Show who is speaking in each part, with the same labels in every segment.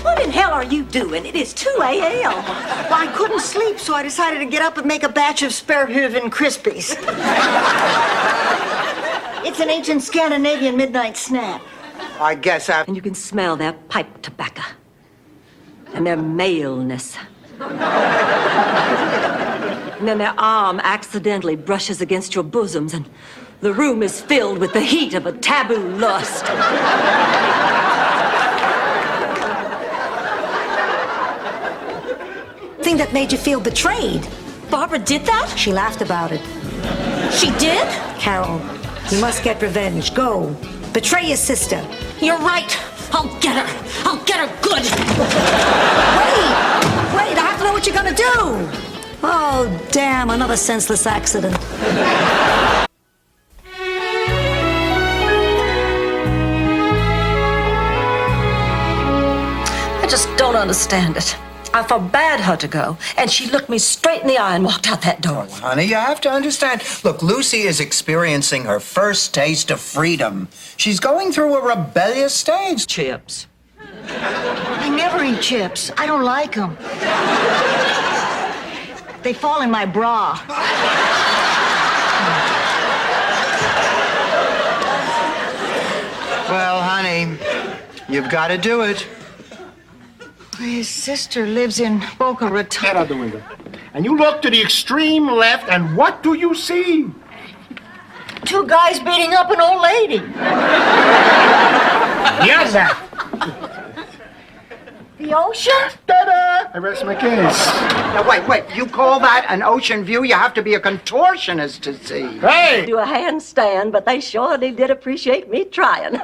Speaker 1: What in hell are you doing? It is 2 a.m.
Speaker 2: Well, I couldn't sleep, so I decided to get up and make a batch of Sparehöven Krispies. It's an ancient Scandinavian midnight snack.
Speaker 3: I guess I...
Speaker 1: And you can smell their pipe tobacco and their maleness. And then their arm accidentally brushes against your bosoms, and the room is filled with the heat of a taboo lust.
Speaker 2: Thing that made you feel betrayed.
Speaker 1: Barbara did that?
Speaker 2: She laughed about it.
Speaker 1: She did?
Speaker 2: Carol, you must get revenge. Go. Betray your sister.
Speaker 1: You're right. I'll get her. I'll get her good.
Speaker 2: Wait, I have to know what you're gonna do. Oh, damn, another senseless accident.
Speaker 1: I just don't understand it. I forbade her to go, and she looked me straight in the eye and walked out that door.
Speaker 3: Honey, you have to understand. Look, Lucy is experiencing her first taste of freedom. She's going through a rebellious stage.
Speaker 1: Chips.
Speaker 2: I never eat chips. I don't like them. They fall in my bra.
Speaker 3: Well, honey, you've got to do it.
Speaker 2: His sister lives in Boca Raton.
Speaker 4: Head out the window. And you look to the extreme left, and what do you see?
Speaker 2: 2 guys beating up an old lady.
Speaker 4: Yes, that.
Speaker 2: The ocean?
Speaker 4: Ta-da! I rest my case.
Speaker 3: Now, wait. You call that an ocean view? You have to be a contortionist to see.
Speaker 4: Hey!
Speaker 1: Do a handstand, but they surely did appreciate me trying.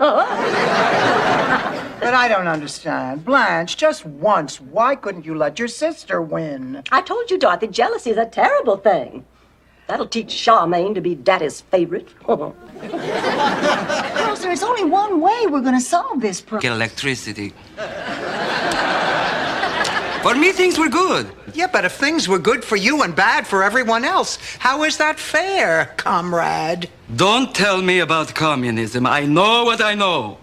Speaker 3: But I don't understand. Blanche, just once, why couldn't you let your sister win?
Speaker 1: I told you, Dorothy, jealousy is a terrible thing. That'll teach Charmaine to be Daddy's favorite.
Speaker 2: Girls, there's only one way we're gonna solve this problem.
Speaker 5: Get electricity. For me, things were good.
Speaker 3: Yeah, but if things were good for you and bad for everyone else, how is that fair, comrade?
Speaker 5: Don't tell me about communism. I know what I know.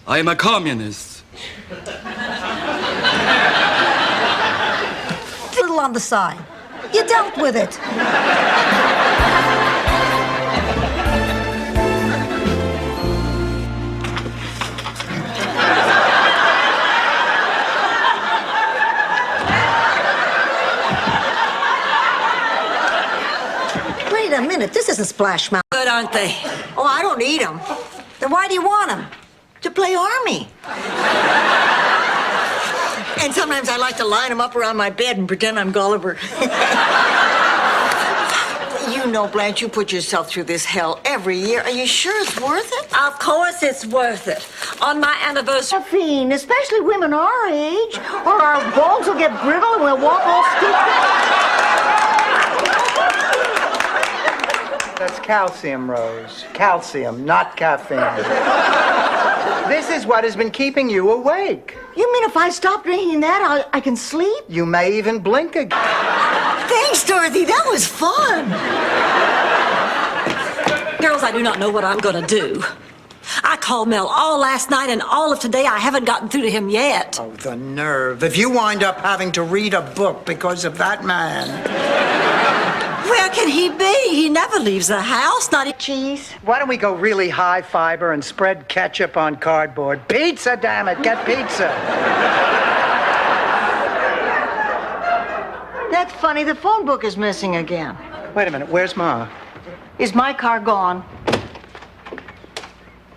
Speaker 5: I am a communist.
Speaker 2: A little on the side. You dealt with it. Wait a minute, this isn't Splash Mountain.
Speaker 1: Good, aren't they?
Speaker 2: Oh, I don't need them. Then why do you want them? To play army. And sometimes I like to line them up around my bed and pretend I'm Gulliver. You know, Blanche, you put yourself through this hell every year. Are you sure it's worth it?
Speaker 1: Of course it's worth it. On my anniversary...
Speaker 2: Caffeine, especially women our age, or our bones will get brittle and we'll walk all stupid.
Speaker 3: That's calcium, Rose. Calcium, not caffeine. This is what has been keeping you awake.
Speaker 2: You mean if I stop drinking that, I can sleep?
Speaker 3: You may even blink again.
Speaker 2: Thanks, Dorothy. That was fun.
Speaker 1: Girls, I do not know what I'm going to do. I called Mel all last night and all of today. I haven't gotten through to him yet.
Speaker 3: Oh, the nerve. If you wind up having to read a book because of that man.
Speaker 1: Where can he be? He never leaves the house, not even...
Speaker 2: Cheese.
Speaker 3: Why don't we go really high fiber and spread ketchup on cardboard? Pizza, damn it. Get pizza.
Speaker 2: That's funny. The phone book is missing again.
Speaker 3: Wait a minute. Where's Ma?
Speaker 2: Is my car gone?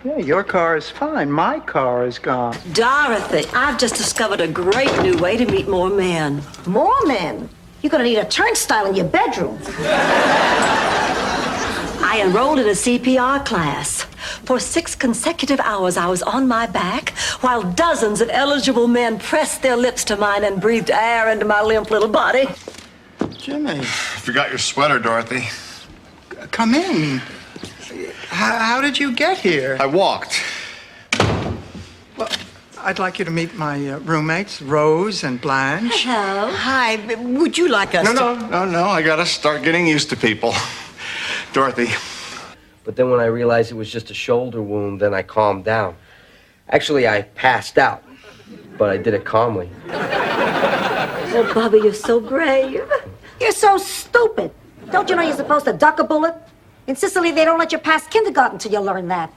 Speaker 3: Yeah, your car is fine. My car is gone.
Speaker 1: Dorothy, I've just discovered a great new way to meet more men.
Speaker 2: More men? You're gonna need a turnstile in your bedroom.
Speaker 1: I enrolled in a CPR class. For 6 consecutive hours, I was on my back while dozens of eligible men pressed their lips to mine and breathed air into my limp little body.
Speaker 3: Jimmy,
Speaker 6: Forgot your sweater, Dorothy.
Speaker 3: come in. How did you get here?
Speaker 6: I walked.
Speaker 3: Well, I'd like you to meet my roommates, Rose and Blanche.
Speaker 1: Hello.
Speaker 2: Hi, would you like us to...
Speaker 6: No. I gotta start getting used to people. Dorothy,
Speaker 7: But then when I realized it was just a shoulder wound, then I calmed down. Actually, I passed out, but I did it calmly.
Speaker 1: Oh, Bubba, you're so brave.
Speaker 2: You're so stupid. Don't you know you're supposed to duck a bullet? In Sicily, they don't let you pass kindergarten till you learn that.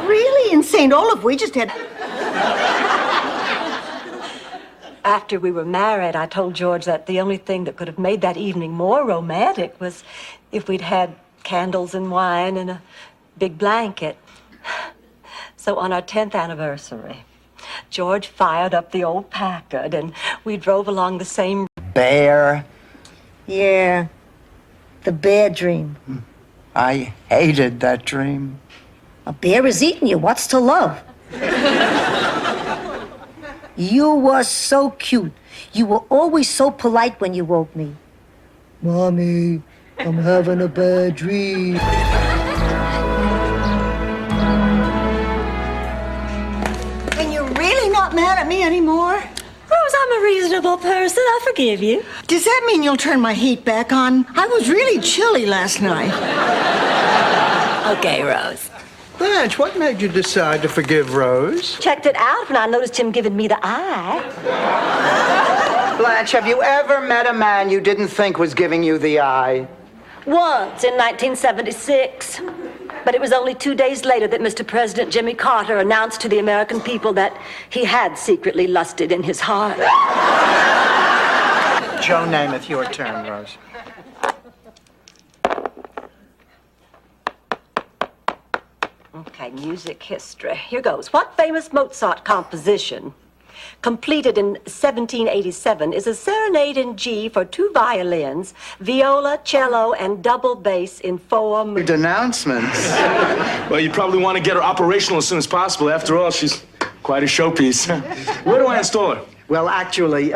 Speaker 8: Really? In St. Olaf, we just had...
Speaker 1: After we were married, I told George that the only thing that could have made that evening more romantic was if we'd had candles and wine and a big blanket. So on our 10th anniversary, George fired up the old Packard and we drove along the same
Speaker 3: Bear.
Speaker 2: Yeah, the bear dream.
Speaker 3: I hated that dream.
Speaker 2: A bear is eating you. What's to love? You were so cute. You were always so polite when you woke me. Mommy, I'm having a bad dream.
Speaker 8: And you're really not mad at me anymore?
Speaker 1: Rose, I'm a reasonable person. I forgive you.
Speaker 8: Does that mean you'll turn my heat back on? I was really chilly last night.
Speaker 1: Okay, Rose.
Speaker 3: Blanche, what made you decide to forgive Rose?
Speaker 1: Checked it out when I noticed him giving me the eye.
Speaker 3: Blanche, have you ever met a man you didn't think was giving you the eye?
Speaker 1: Once in 1976. But it was only 2 days later that Mr. President Jimmy Carter announced to the American people that he had secretly lusted in his heart.
Speaker 3: Joe Namath, your turn, Rose.
Speaker 1: Okay, music history. Here goes. What famous Mozart composition, completed in 1787, is a serenade in G for 2 violins, viola, cello, and double bass in 4 movements?
Speaker 3: Denouncements.
Speaker 9: Well, you probably want to get her operational as soon as possible. After all, she's quite a showpiece. Where do I install her?
Speaker 3: Well, actually,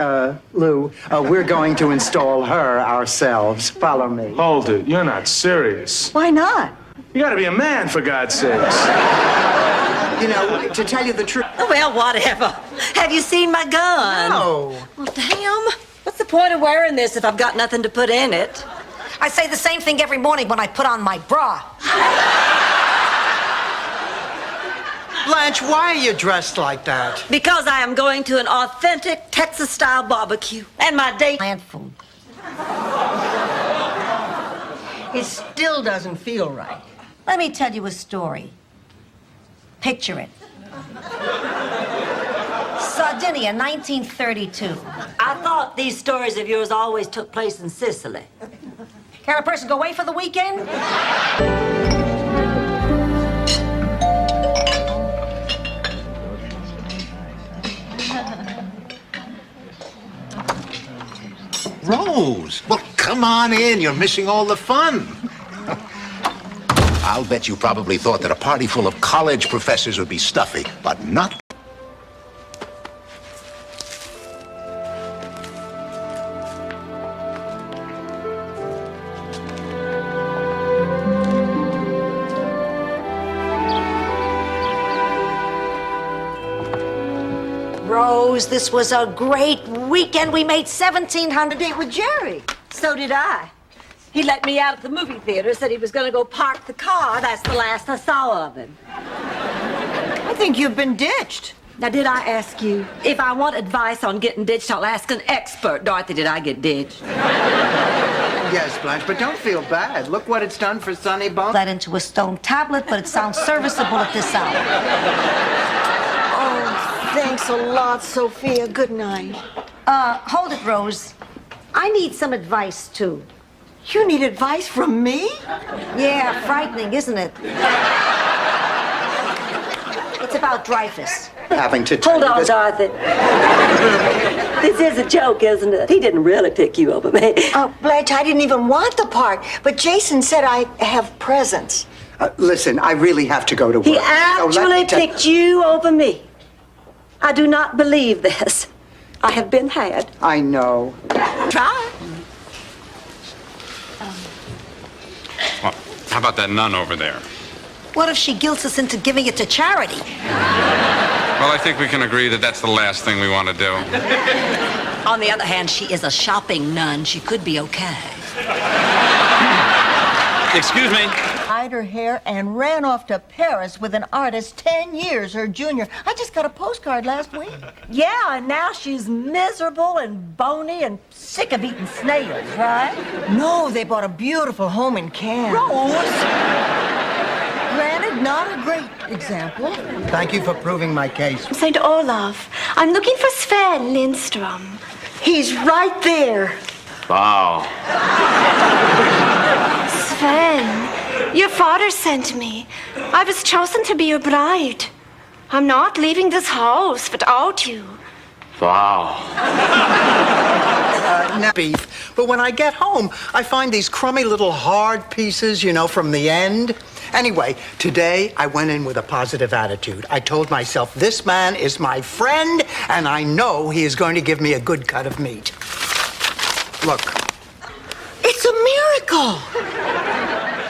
Speaker 3: Lou, we're going to install her ourselves. Follow me.
Speaker 9: Hold it. You're not serious.
Speaker 8: Why not?
Speaker 9: You gotta be a man, for God's sakes.
Speaker 3: You know, to tell you the truth.
Speaker 1: Well, whatever. Have you seen my gun?
Speaker 3: No.
Speaker 1: Well, damn. What's the point of wearing this if I've got nothing to put in it?
Speaker 2: I say the same thing every morning when I put on my bra.
Speaker 3: Blanche, why are you dressed like that?
Speaker 1: Because I am going to an authentic Texas-style barbecue. And my date...
Speaker 2: Plant food.
Speaker 8: It still doesn't feel right.
Speaker 2: Let me tell you a story. Picture it. Sardinia, 1932.
Speaker 1: I thought these stories of yours always took place in Sicily.
Speaker 2: Can a person go away for the weekend?
Speaker 10: Rose, well, come on in. You're missing all the fun. I'll bet you probably thought that a party full of college professors would be stuffy, but not.
Speaker 2: Rose, this was a great weekend. We made $1,700
Speaker 8: Date with Jerry.
Speaker 1: So did I. He let me out at the movie theater, said he was going to go park the car. That's the last I saw of him.
Speaker 8: I think you've been ditched.
Speaker 1: Now, did I ask you? If I want advice on getting ditched, I'll ask an expert. Dorothy, did I get ditched?
Speaker 3: Yes, Blanche, but don't feel bad. Look what it's done for Sonny Bone.
Speaker 2: that into a stone tablet, but it sounds serviceable at this hour.
Speaker 8: Oh, thanks a lot, Sophia. Good night.
Speaker 2: Hold it, Rose. I need some advice, too.
Speaker 8: You need advice from me?
Speaker 2: Yeah, frightening, isn't it? It's about Dreyfus.
Speaker 3: Having to
Speaker 1: Hold on,
Speaker 3: this.
Speaker 1: Dorothy. This is a joke, isn't it? He didn't really pick you over me.
Speaker 8: Oh, Blanche, I didn't even want the part, but Jason said I have presents.
Speaker 3: Listen, I really have to go to work.
Speaker 1: He
Speaker 3: So let me
Speaker 1: actually
Speaker 3: tell-
Speaker 1: picked you over me. I do not believe this. I have been had.
Speaker 3: I know.
Speaker 1: Try.
Speaker 6: Well, how about that nun over there?
Speaker 2: What if she guilts us into giving it to charity?
Speaker 6: Well, I think we can agree that that's the last thing we want to do.
Speaker 1: On the other hand, she is a shopping nun. She could be okay.
Speaker 6: Excuse me.
Speaker 2: I
Speaker 8: dyed her hair and ran off to Paris with an artist 10 years her junior. I just got a postcard last week.
Speaker 1: Yeah, and now she's miserable and bony and sick of eating snails, right?
Speaker 8: No, they bought a beautiful home in Cannes.
Speaker 1: Rose!
Speaker 8: Granted, not a great example.
Speaker 3: Thank you for proving my case.
Speaker 11: St. Olaf, I'm looking for Sven Lindstrom.
Speaker 8: He's right there.
Speaker 9: Wow.
Speaker 11: Sven, your father sent me. I was chosen to be your bride. I'm not leaving this house without you.
Speaker 9: Wow.
Speaker 3: Now, beef. But when I get home, I find these crummy little hard pieces, you know, from the end. Anyway, today I went in with a positive attitude. I told myself, this man is my friend, and I know he is going to give me a good cut of meat. Look.
Speaker 8: It's a miracle.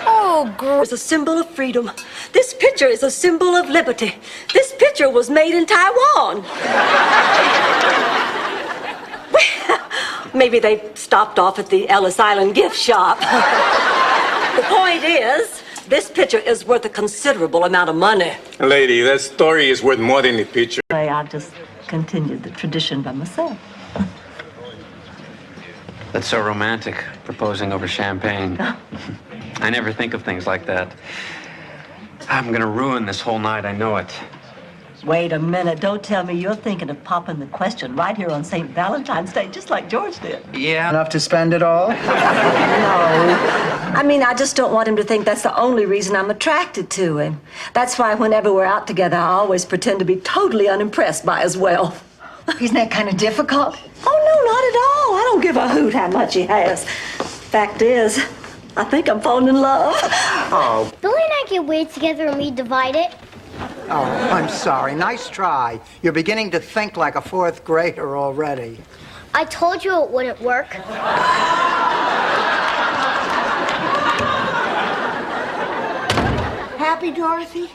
Speaker 1: Oh, girl. It's a symbol of freedom. This picture is a symbol of liberty. This picture was made in Taiwan. Well, maybe they stopped off at the Ellis Island gift shop. The point is, this picture is worth a considerable amount of money.
Speaker 9: Lady, that story is worth more than the picture.
Speaker 1: I've just continued the tradition by myself.
Speaker 12: That's so romantic, proposing over champagne. I never think of things like that. I'm gonna ruin this whole night, I know it.
Speaker 1: Wait a minute. Don't tell me you're thinking of popping the question right here on St. Valentine's Day, just like George did.
Speaker 12: Yeah.
Speaker 3: Enough to spend it all?
Speaker 1: No. I mean, I just don't want him to think that's the only reason I'm attracted to him. That's why whenever we're out together, I always pretend to be totally unimpressed by his wealth.
Speaker 8: Isn't that kind of difficult?
Speaker 1: Oh, no, not at all. I don't give a hoot how much he has. Fact is, I think I'm falling in love.
Speaker 3: Oh,
Speaker 11: Billy and I get weighed together and we divide it.
Speaker 3: oh, I'm sorry. Nice try. You're beginning to think like a fourth grader already.
Speaker 11: I told you it wouldn't work.
Speaker 8: Happy, Dorothy?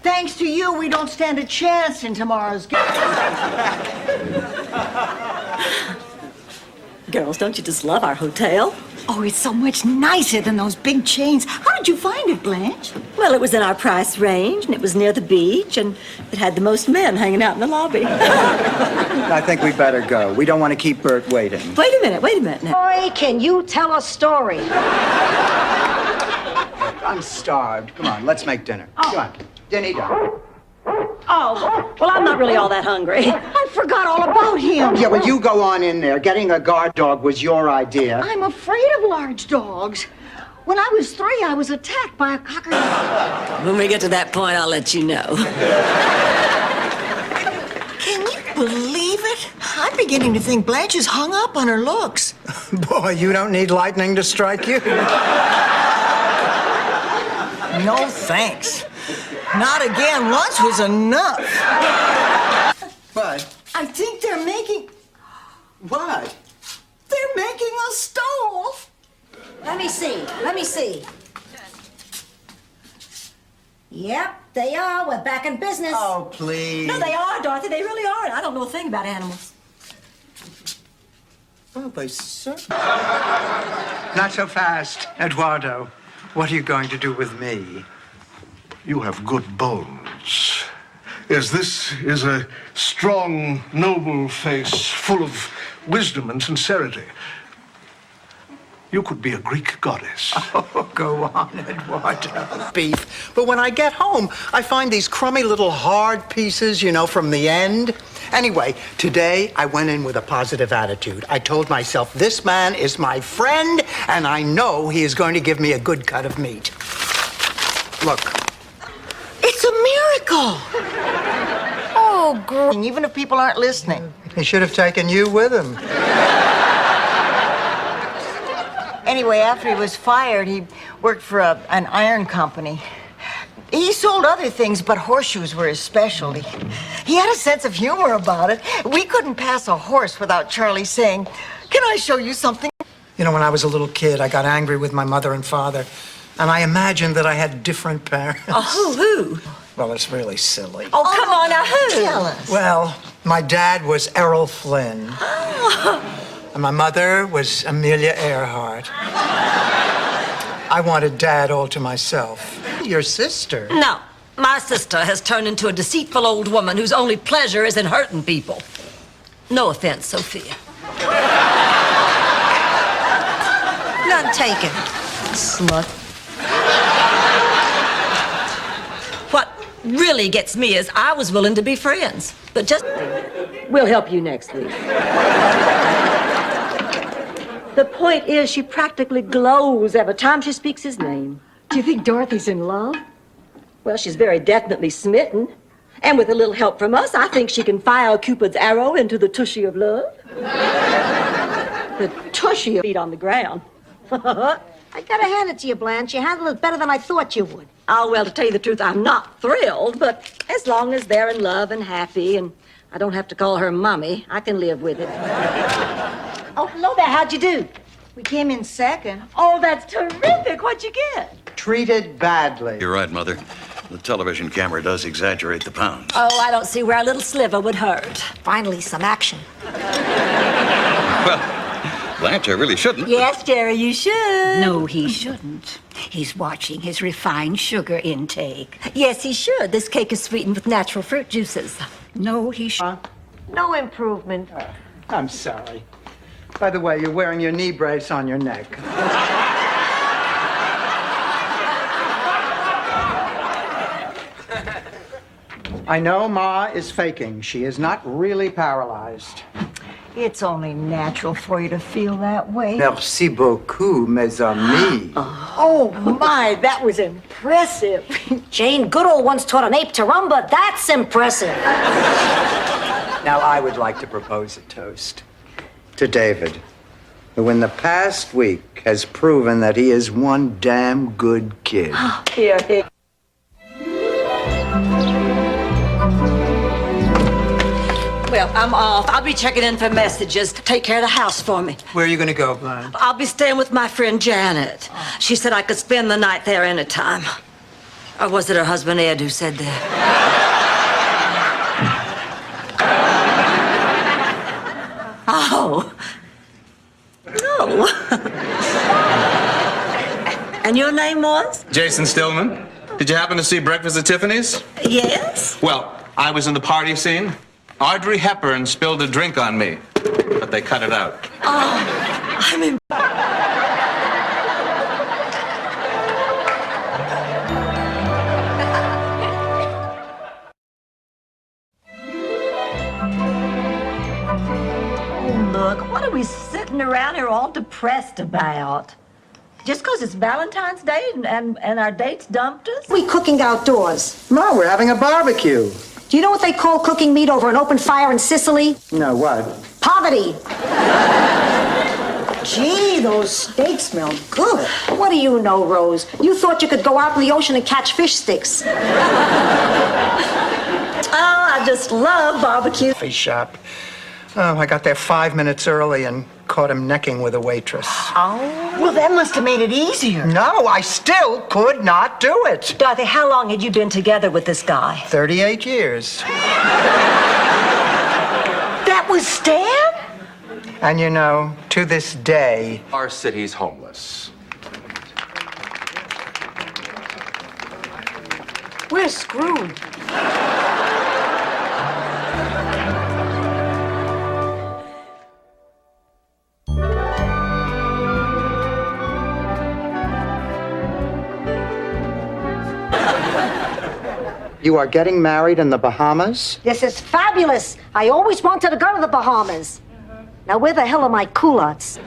Speaker 8: Thanks to you, we don't stand a chance in tomorrow's game.
Speaker 1: Girls, don't you just love our hotel?
Speaker 8: Oh, it's so much nicer than those big chains. How did you find it, Blanche?
Speaker 1: Well, it was in our price range, and it was near the beach, and it had the most men hanging out in the lobby.
Speaker 3: I think we better go. We don't want to keep Bert waiting.
Speaker 1: Wait a minute now.
Speaker 2: Boy, can you tell a story?
Speaker 3: I'm starved. Come on, let's make dinner. Come on. Dinny done.
Speaker 1: Oh, well, I'm not really all that hungry.
Speaker 8: I forgot all about him.
Speaker 3: Yeah, well, you go on in there. Getting a guard dog was your idea.
Speaker 8: I'm afraid of large dogs. When I was 3, I was attacked by a cocker.
Speaker 1: When we get to that point, I'll let you know.
Speaker 8: Can you believe it? I'm beginning to think Blanche is hung up on her looks.
Speaker 3: Boy, you don't need lightning to strike you.
Speaker 8: No thanks. Not again. Once was enough.
Speaker 3: What?
Speaker 8: I think they're making...
Speaker 3: What?
Speaker 8: They're making a stove.
Speaker 2: Let me see. Yep, they are. We're back in business.
Speaker 3: Oh, please.
Speaker 1: No, they are, Dorothy. They really are. And I don't know a thing about animals.
Speaker 3: Well, they certainly... Not so fast, Eduardo. What are you going to do with me?
Speaker 4: You have good bones. Yes, this is a strong, noble face full of wisdom and sincerity. You could be a Greek goddess.
Speaker 3: Oh, go on, Eduardo. Beef. But when I get home, I find these crummy little hard pieces, you know, from the end. Anyway, today I went in with a positive attitude. I told myself, this man is my friend, and I know he is going to give me a good cut of meat. Look.
Speaker 8: It's a miracle. Oh, girl. Even if people aren't listening.
Speaker 3: He should have taken you with him.
Speaker 8: Anyway, after he was fired, he worked for an iron company. He sold other things, but horseshoes were his specialty. He had a sense of humor about it. We couldn't pass a horse without Charlie saying, "Can I show you something?"
Speaker 3: You know, when I was a little kid, I got angry with my mother and father, and I imagined that I had different parents.
Speaker 1: Oh, who?
Speaker 3: Well, it's really silly.
Speaker 1: Oh, come on now, who?
Speaker 8: Tell us.
Speaker 3: Well, my dad was Errol Flynn. And my mother was Amelia Earhart. I wanted Dad all to myself. Your sister?
Speaker 1: No, my sister has turned into a deceitful old woman whose only pleasure is in hurting people. No offense, Sophia.
Speaker 2: None taken. Slut.
Speaker 1: What really gets me is I was willing to be friends, but just... We'll help you next week. The point is, she practically glows every time she speaks his name. Do you think Dorothy's in love? Well, she's very definitely smitten. And with a little help from us, I think she can fire Cupid's arrow into the tushy of love. The tushy of feet on the ground.
Speaker 2: I gotta hand it to you, Blanche. You handled it better than I thought you would.
Speaker 1: Oh, well, to tell you the truth, I'm not thrilled, but as long as they're in love and happy, and I don't have to call her Mommy, I can live with it.
Speaker 2: Oh, hello there. How'd you do?
Speaker 8: We came in second.
Speaker 1: Oh, that's terrific. What'd you get?
Speaker 3: Treated badly.
Speaker 10: You're right, Mother. The television camera does exaggerate the pounds.
Speaker 1: Oh, I don't see where a little sliver would hurt.
Speaker 2: Finally, some action.
Speaker 10: Well, Blanche, I really shouldn't.
Speaker 1: Yes, Jerry, you should.
Speaker 13: No, he shouldn't. He's watching his refined sugar intake.
Speaker 1: Yes, he should. This cake is sweetened with natural fruit juices.
Speaker 13: No, he should.
Speaker 2: No improvement.
Speaker 3: I'm sorry. By the way, you're wearing your knee brace on your neck. I know Ma is faking. She is not really paralyzed.
Speaker 8: It's only natural for you to feel that way.
Speaker 3: Merci beaucoup, mes amis.
Speaker 2: Oh, my, that was impressive. Jane Goodall once taught an ape to rumba. That's impressive.
Speaker 3: Now, I would like to propose a toast to David, who in the past week has proven that he is one damn good kid.
Speaker 1: Here, here. Well, I'm off. I'll be checking in for messages. Take care of the house for me.
Speaker 3: Where are you going to go, Blanche?
Speaker 1: I'll be staying with my friend Janet. She said I could spend the night there anytime. Or was it her husband Ed who said that? Oh. No. And your name was?
Speaker 9: Jason Stillman. Did you happen to see Breakfast at Tiffany's?
Speaker 1: Yes.
Speaker 9: Well, I was in the party scene. Audrey Hepburn spilled a drink on me, but they cut it out.
Speaker 1: Oh, I'm in. Oh, look, what are we sitting around here all depressed about? Just because it's Valentine's Day and our dates dumped us?
Speaker 2: We cooking outdoors.
Speaker 3: Ma, we're having a barbecue.
Speaker 2: Do you know what they call cooking meat over an open fire in Sicily?
Speaker 3: No, what?
Speaker 2: Poverty. Gee, those steaks smell good. What do you know, Rose? You thought you could go out in the ocean and catch fish sticks.
Speaker 1: Oh, I just love barbecue.
Speaker 3: Coffee shop. Oh, I got there 5 minutes early and caught him necking with a waitress.
Speaker 8: Oh, well, that must have made it easier.
Speaker 3: No, I still could not do it.
Speaker 1: Dorothy, how long had you been together with this guy?
Speaker 3: 38 years.
Speaker 8: That was Stan?
Speaker 3: And you know, to this day,
Speaker 7: Our city's homeless.
Speaker 2: We're screwed.
Speaker 3: you are getting married in the Bahamas?
Speaker 2: This is fabulous. I always wanted to go to the Bahamas. Now, where the hell are my culottes?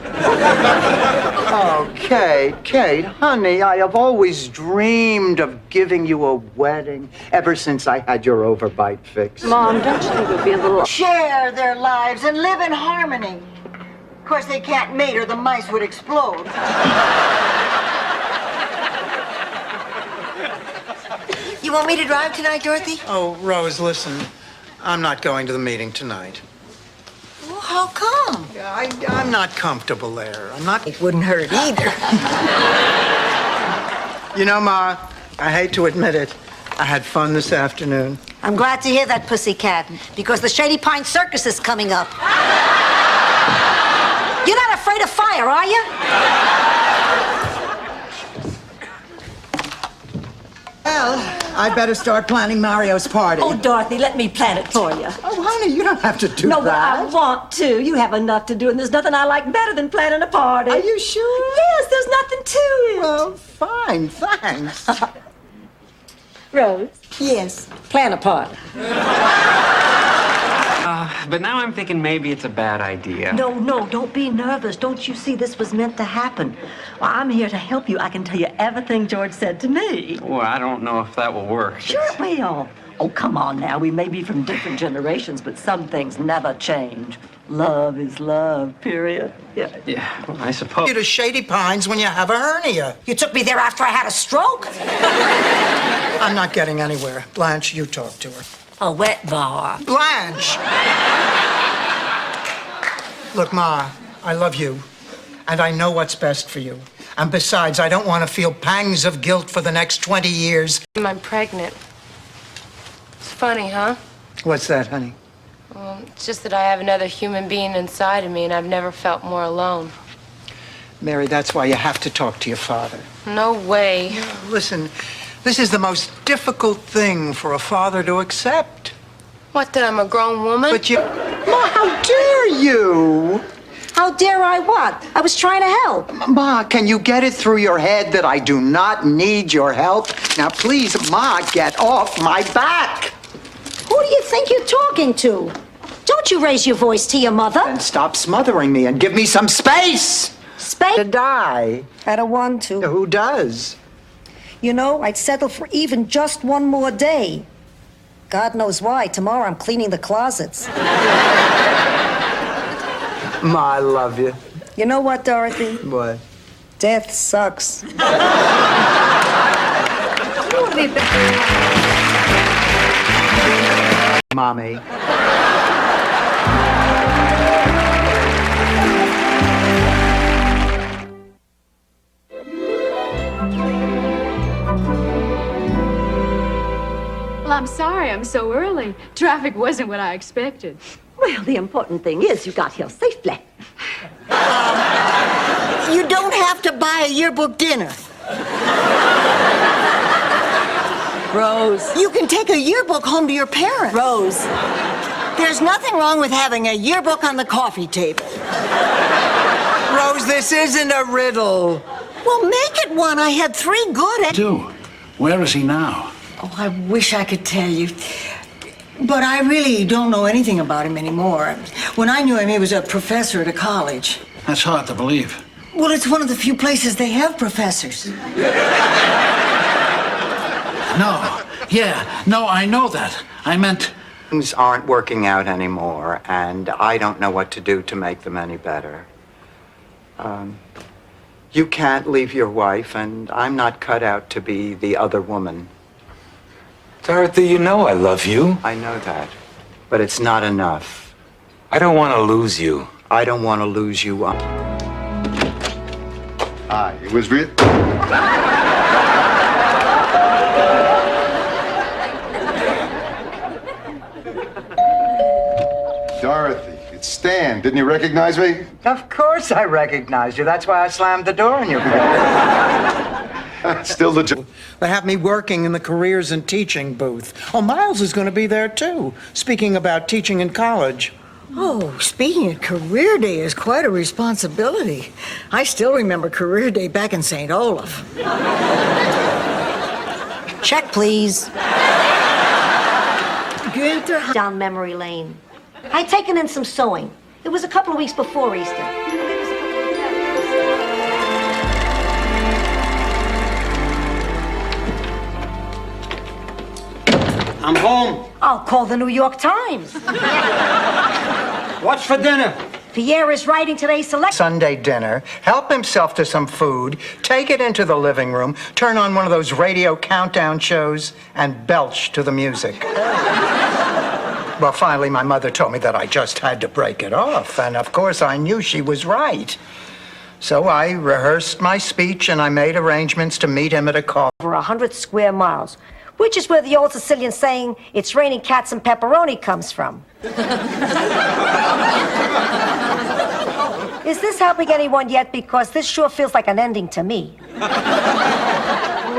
Speaker 3: Oh, Kate, honey, I have always dreamed of giving you a wedding ever since I had your overbite fix.
Speaker 1: Mom, don't you think it would be a little...
Speaker 8: Share their lives and live in harmony. Of course, they can't mate or the mice would explode. You want me to drive tonight, Dorothy?
Speaker 3: Oh, Rose, listen. I'm not going to the meeting tonight.
Speaker 8: Well, how come?
Speaker 3: I'm not comfortable there. I'm not...
Speaker 8: It wouldn't hurt either.
Speaker 3: You know, Ma, I hate to admit it. I had fun this afternoon.
Speaker 2: I'm glad to hear that, Pussycat, because the Shady Pine Circus is coming up. You're not afraid of fire, are you?
Speaker 3: Well, I better start planning Mario's party.
Speaker 1: Oh, Dorothy, let me plan it for you.
Speaker 3: Oh, honey, you don't have to do
Speaker 1: No, but I
Speaker 3: that.
Speaker 1: want to. You have enough to do, and there's nothing I like better than planning a party.
Speaker 3: Are you sure?
Speaker 1: Yes, there's nothing to it.
Speaker 3: Well, fine, thanks.
Speaker 1: Rose,
Speaker 8: Yes.
Speaker 1: plan a party.
Speaker 12: But now I'm thinking maybe it's a bad idea.
Speaker 1: No, don't be nervous. Don't you see this was meant to happen? Well, I'm here to help you. I can tell you everything George said to me.
Speaker 12: Well, I don't know if that will work.
Speaker 1: Sure it will. Oh, come on now. We may be from different generations, but some things never change. Love is love, period. Yeah.
Speaker 12: Yeah, well, I suppose.
Speaker 3: You to Shady Pines when you have a hernia.
Speaker 2: You took me there after I had a stroke?
Speaker 3: I'm not getting anywhere. Blanche, you talk to her.
Speaker 2: A wet bar.
Speaker 3: Blanche! Look, Ma, I love you, and I know what's best for you. And besides, I don't want to feel pangs of guilt for the next 20 years.
Speaker 14: I'm pregnant. It's funny, huh?
Speaker 3: What's that, honey?
Speaker 14: Well, it's just that I have another human being inside of me, and I've never felt more alone.
Speaker 3: Mary, that's why you have to talk to your father.
Speaker 14: No way.
Speaker 3: Listen, this is the most difficult thing for a father to accept.
Speaker 14: What, that I'm a grown woman?
Speaker 3: But you... Ma, how dare you?
Speaker 2: How dare I what? I was trying to help.
Speaker 3: Ma, can you get it through your head that I do not need your help? Now, please, Ma, get off my back.
Speaker 2: Who do you think you're talking to? Don't you raise your voice to your mother.
Speaker 3: Then stop smothering me and give me some space.
Speaker 2: Space?
Speaker 3: To die.
Speaker 2: I don't want to.
Speaker 3: Who does?
Speaker 2: You know, I'd settle for even just one more day. God knows why. Tomorrow I'm cleaning the closets.
Speaker 3: Ma, I love you.
Speaker 2: You know what, Dorothy?
Speaker 3: What?
Speaker 2: Death sucks.
Speaker 3: Mommy.
Speaker 15: Well, I'm sorry I'm so early. Traffic wasn't what I expected.
Speaker 1: Well, the important thing is you got here safely.
Speaker 8: You don't have to buy a yearbook dinner.
Speaker 1: Rose.
Speaker 8: You can take a yearbook home to your parents.
Speaker 1: Rose.
Speaker 8: There's nothing wrong with having a yearbook on the coffee table.
Speaker 3: Rose, this isn't a riddle.
Speaker 8: Well, make it one. I had 3 good.
Speaker 10: Where is he now?
Speaker 8: Oh, I wish I could tell you. But I really don't know anything about him anymore. When I knew him, he was a professor at a college.
Speaker 10: That's hard to believe.
Speaker 8: Well, it's one of the few places they have professors.
Speaker 10: No, I know that. I meant...
Speaker 3: Things aren't working out anymore, and I don't know what to do to make them any better. You can't leave your wife, and I'm not cut out to be the other woman.
Speaker 16: Dorothy, you know I love you.
Speaker 3: I know that, but it's not enough.
Speaker 16: I don't want to lose you.
Speaker 3: I don't want to lose you.
Speaker 4: Hi, it was real. Dorothy, it's Stan. Didn't you recognize me?
Speaker 3: Of course I recognize you. That's why I slammed the door in your face.
Speaker 4: Still the job.
Speaker 3: They have me working in the careers and teaching booth. Oh, Miles is going to be there, too, speaking about teaching in college.
Speaker 8: Oh, speaking of Career Day is quite a responsibility. I still remember Career Day back in St. Olaf.
Speaker 2: Check, please.
Speaker 8: Günther.
Speaker 2: Down memory lane. I'd taken in some sewing. It was a couple of weeks before Easter.
Speaker 3: I'm home.
Speaker 2: I'll call the New York Times.
Speaker 3: What's for dinner?
Speaker 2: Pierre is writing today's selection.
Speaker 3: Sunday dinner. Help himself to some food. Take it into the living room. Turn on one of those radio countdown shows and belch to the music. Well, finally, my mother told me that I just had to break it off. And of course, I knew she was right. So I rehearsed my speech and I made arrangements to meet him at a coffee.
Speaker 2: Over 100 square miles, which is where the old Sicilian saying, "It's raining cats and pepperoni," comes from. Is this helping anyone yet? Because this sure feels like an ending to me.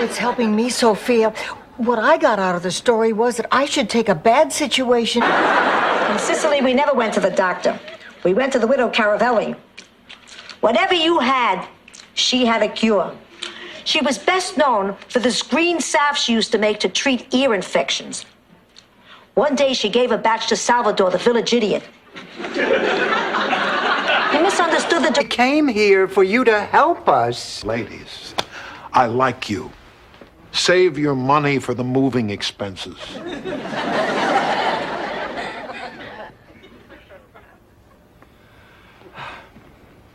Speaker 8: it's helping me, Sophia. What I got out of the story was that I should take a bad situation.
Speaker 2: In Sicily, we never went to the doctor. We went to the widow Caravelli. Whatever you had, she had a cure. She was best known for this green salve she used to make to treat ear infections. One day, she gave a batch to Salvador, the village idiot. He misunderstood the...
Speaker 3: I came here for you to help us.
Speaker 10: Ladies, I like you. Save your money for the moving expenses.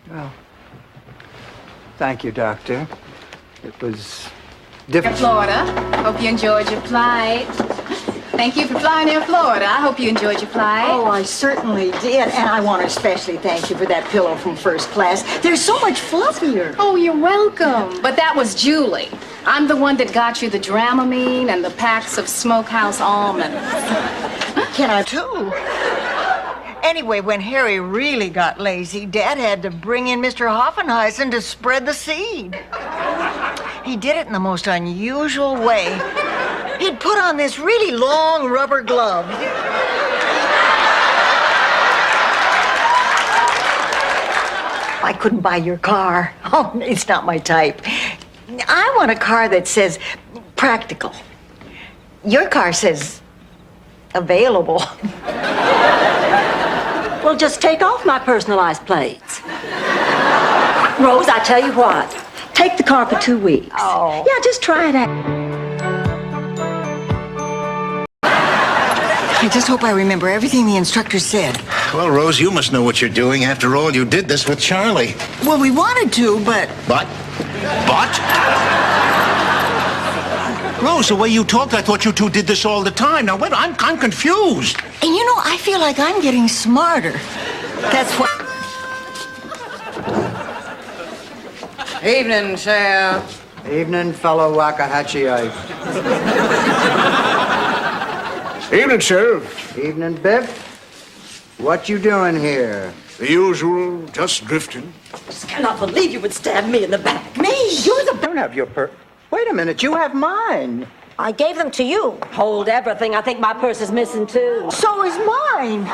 Speaker 3: Well, thank you, Doctor. It was difficult.
Speaker 15: Florida. Hope you enjoyed your flight. Thank you for flying Air Florida. I hope you enjoyed your flight.
Speaker 8: Oh, I certainly did. And I want to especially thank you for that pillow from first class. They're so much fluffier.
Speaker 15: Oh, you're welcome. But that was Julie. I'm the one that got you the Dramamine and the packs of Smokehouse almonds.
Speaker 8: Can I too? Anyway, when Harry really got lazy, Dad had to bring in Mr. Hoffenheisen to spread the seed. He did it in the most unusual way. He'd put on this really long rubber glove. I couldn't buy your car. Oh, it's not my type. I want a car that says practical. Your car says available.
Speaker 1: Well, just take off my personalized plates. Rose, I tell you what. Take the car for 2 weeks.
Speaker 8: Oh.
Speaker 1: Yeah, just try it out.
Speaker 8: I just hope I remember everything the instructor said.
Speaker 10: Well, Rose, you must know what you're doing. After all, you did this with Charlie.
Speaker 8: Well, we wanted to, but...
Speaker 10: But? Rose, the way you talked, I thought you two did this all the time. Now, wait, I'm confused.
Speaker 8: And you know, I feel like I'm getting smarter. That's what...
Speaker 3: Evening, sir. Evening, fellow Wakahatchee.
Speaker 4: Evening, Sheriff.
Speaker 3: Evening, Biff. What you doing here?
Speaker 4: The usual, just drifting.
Speaker 1: Just cannot believe you would stab me in the back.
Speaker 8: Me? You're the...
Speaker 3: Don't have your Wait a minute, you have mine.
Speaker 2: I gave them to you.
Speaker 1: Hold everything. I think my purse is missing, too.
Speaker 8: So is mine.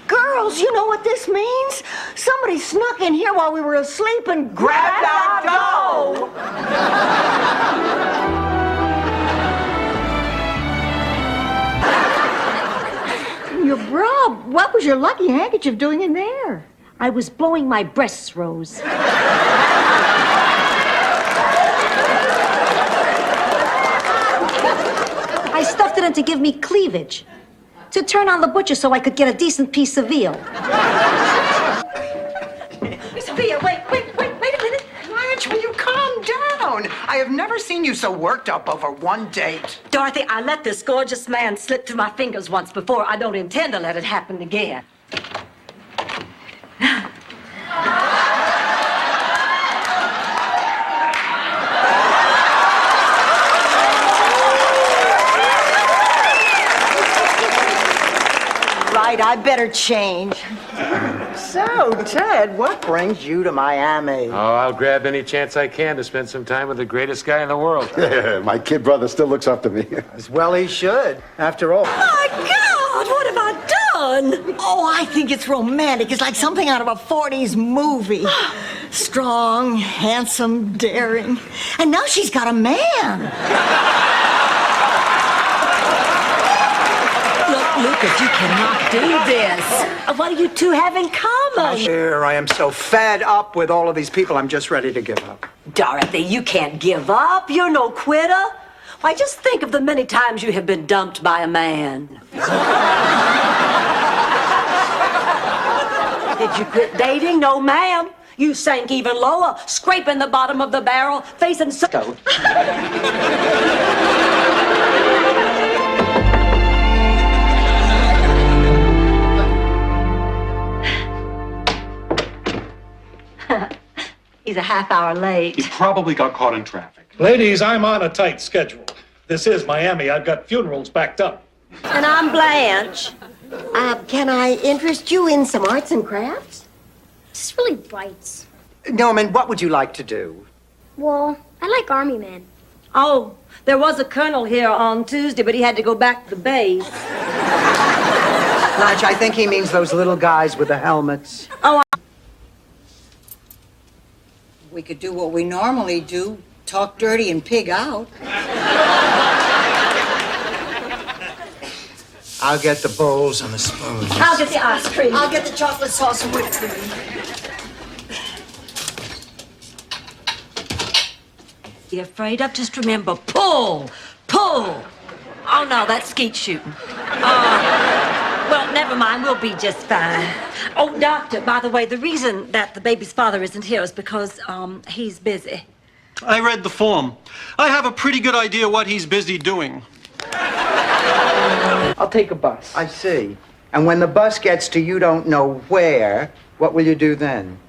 Speaker 8: Girls, you know what this means? Somebody snuck in here while we were asleep and grabbed our dough. Your bra, what was your lucky handkerchief doing in there?
Speaker 2: I was blowing my breasts, Rose. I stuffed it in to give me cleavage. To turn on the butcher so I could get a decent piece of veal.
Speaker 1: Sophia, wait a minute.
Speaker 3: Blanche, will you calm down? I have never seen you so worked up over one date.
Speaker 1: Dorothy, I let this gorgeous man slip through my fingers once before. I don't intend to let it happen again.
Speaker 8: Right, I better change.
Speaker 3: So, Ted, what brings you to Miami?
Speaker 16: Oh, I'll grab any chance I can to spend some time with the greatest guy in the world.
Speaker 17: My kid brother still looks up to me.
Speaker 3: As well he should. After all.
Speaker 1: My God, what have I done?
Speaker 8: Oh, I think it's romantic. It's like something out of a 40s movie. Strong, handsome, daring. And now she's got a man.
Speaker 1: Lucas, you cannot do this. What do you two have in common?
Speaker 3: Here, I am so fed up with all of these people, I'm just ready to give up.
Speaker 1: Dorothy, you can't give up. You're no quitter. Why, just think of the many times you have been dumped by a man. Did you quit dating? No, ma'am. You sank even lower, scraping the bottom of the barrel, facing so... He's a half hour late.
Speaker 18: He probably got caught in traffic.
Speaker 19: Ladies, I'm on a tight schedule. This is Miami. I've got funerals backed up.
Speaker 1: And I'm Blanche.
Speaker 8: Can I interest you in some arts and crafts?
Speaker 20: This really bites.
Speaker 3: Norman, what would you like to do?
Speaker 20: Well, I like Army Men.
Speaker 2: Oh, there was a colonel here on Tuesday, but he had to go back to the base.
Speaker 3: Blanche, I think he means those little guys with the helmets.
Speaker 2: Oh,
Speaker 8: We could do what we normally do, talk dirty and pig out.
Speaker 3: I'll get the bowls and the spoons.
Speaker 2: I'll get the ice cream.
Speaker 8: I'll get the chocolate sauce and whipped cream.
Speaker 1: Be afraid of? Just remember, pull! Pull! Oh, no, that's skeet shooting. Well, never mind. We'll be just fine. Oh, Doctor, by the way, the reason that the baby's father isn't here is because, he's busy.
Speaker 20: I read the form. I have a pretty good idea what he's busy doing.
Speaker 7: I'll take a bus.
Speaker 3: I see. And when the bus gets to you don't know where, what will you do then?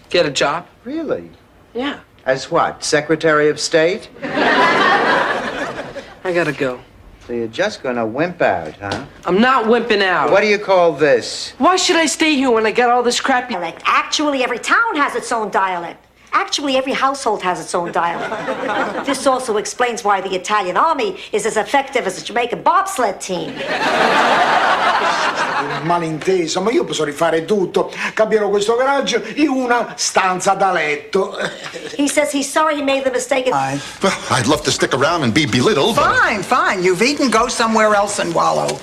Speaker 7: Get a job?
Speaker 3: Really?
Speaker 7: Yeah.
Speaker 3: As what? Secretary of State?
Speaker 7: I gotta go.
Speaker 3: So you're just gonna wimp out, huh?
Speaker 7: I'm not wimping out.
Speaker 3: What do you call this?
Speaker 7: Why should I stay here when I got all this crappy...
Speaker 2: Actually, every town has its own dialect. Actually, every household has its own dialect. This also explains why the Italian army is as effective as the Jamaican bobsled team.
Speaker 21: Malinteso, ma io posso rifare tutto. Cambierò questo garage in una stanza da letto.
Speaker 2: He says he's sorry he made the mistake.
Speaker 17: Well, I'd love to stick around and be belittled.
Speaker 3: Fine, fine. You've eaten. Go somewhere else and wallow.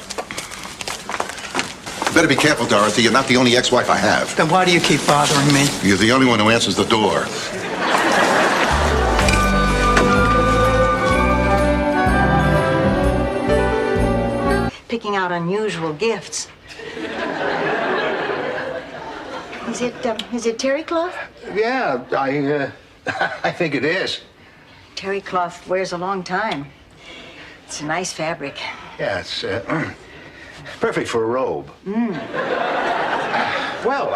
Speaker 17: Better be careful, Dorothy. You're not the only ex-wife I have.
Speaker 3: Then why do you keep bothering me?
Speaker 17: You're the only one who answers the door.
Speaker 8: Picking out unusual gifts. Is it terry cloth?
Speaker 4: Yeah, I think it is.
Speaker 8: Terry cloth wears a long time. It's a nice fabric.
Speaker 4: Yeah, it's perfect for a robe. Well,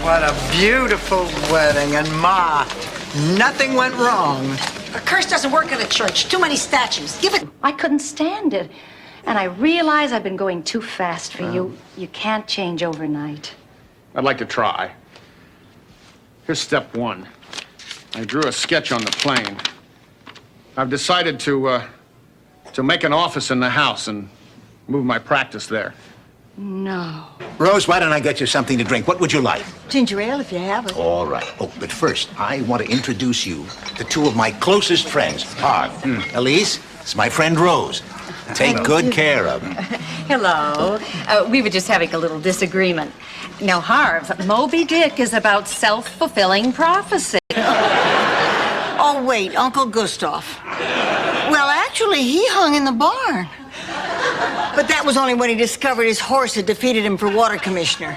Speaker 3: What a beautiful wedding, and Ma, nothing went wrong.
Speaker 2: A curse doesn't work at a church. Too many statues. Give it.
Speaker 15: I couldn't stand it. And I realize I've been going too fast for you. You can't change overnight.
Speaker 18: I'd like to try. Here's step one. I drew a sketch on the plane. I've decided to make an office in the house and move my practice there.
Speaker 15: No.
Speaker 10: Rose, why don't I get you something to drink? What would you like?
Speaker 8: Ginger ale, if you have it.
Speaker 10: All right. Oh, but first, I want to introduce you to two of my closest friends. Harv. Elise, it's my friend Rose. Take good care of him.
Speaker 13: Hello. We were just having a little disagreement. Now, Harv, Moby Dick is about self-fulfilling prophecy.
Speaker 8: Oh, wait, Uncle Gustav. Well, actually, he hung in the barn. But that was only when he discovered his horse had defeated him for water commissioner.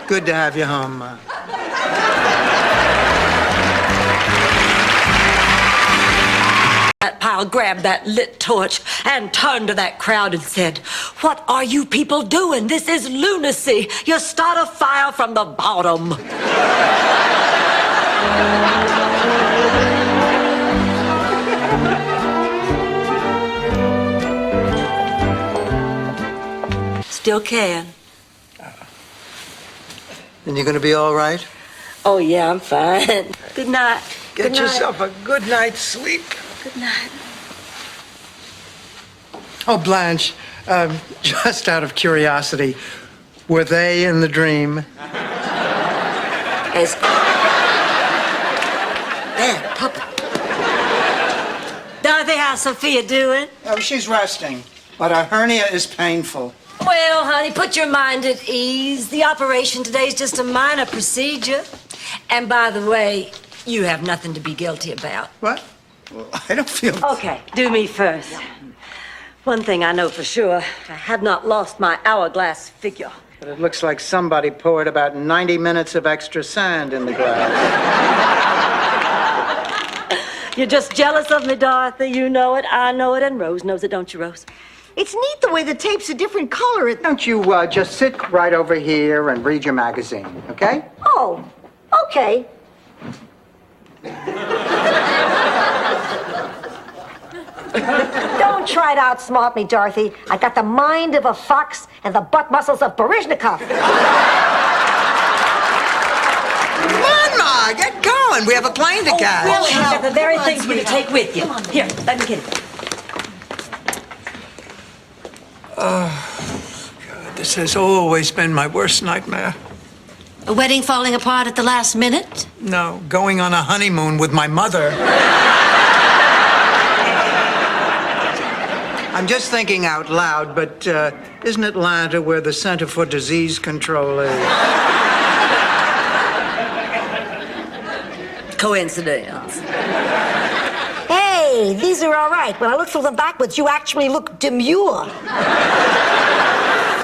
Speaker 3: Good to have you home, Ma.
Speaker 1: That pile grabbed that lit torch and turned to that crowd and said, "What are you people doing? This is lunacy. You start a fire from the bottom." Still can.
Speaker 3: And you're gonna be all right?
Speaker 1: Oh, yeah, I'm fine. Good night.
Speaker 3: Get
Speaker 1: Good night.
Speaker 3: yourself a good night's sleep.
Speaker 1: Good night.
Speaker 3: Oh, Blanche, just out of curiosity, were they in the dream?
Speaker 1: As there, puppet. Dorothy, how's Sophia doing?
Speaker 3: Oh, she's resting, but her hernia is painful.
Speaker 1: Well, honey, put your mind at ease. The operation today is just a minor procedure. And by the way, you have nothing to be guilty about.
Speaker 3: What? Well, I don't feel...
Speaker 1: Okay, do me first. One thing I know for sure, I have not lost my hourglass figure.
Speaker 3: But it looks like somebody poured about 90 minutes of extra sand in the glass.
Speaker 1: You're just jealous of me, Dorothy. You know it, I know it, and Rose knows it, don't you, Rose?
Speaker 8: It's neat the way the tape's a different color.
Speaker 3: Don't you just sit right over here and read your magazine, okay?
Speaker 2: Oh, okay. Don't try to outsmart me, Dorothy. I got the mind of a fox and the butt muscles of Baryshnikov.
Speaker 3: Come on, Ma, get going. We have a plane to catch.
Speaker 1: Really, I've got the very things for you to take with you. Here, let me get it.
Speaker 3: Oh, God, this has always been my worst nightmare.
Speaker 2: A wedding falling apart at the last minute?
Speaker 3: No, going on a honeymoon with my mother. I'm just thinking out loud, but isn't Atlanta where the Center for Disease Control is?
Speaker 1: Coincidence.
Speaker 2: Hey, these are all right. When I look through them backwards, you actually look demure.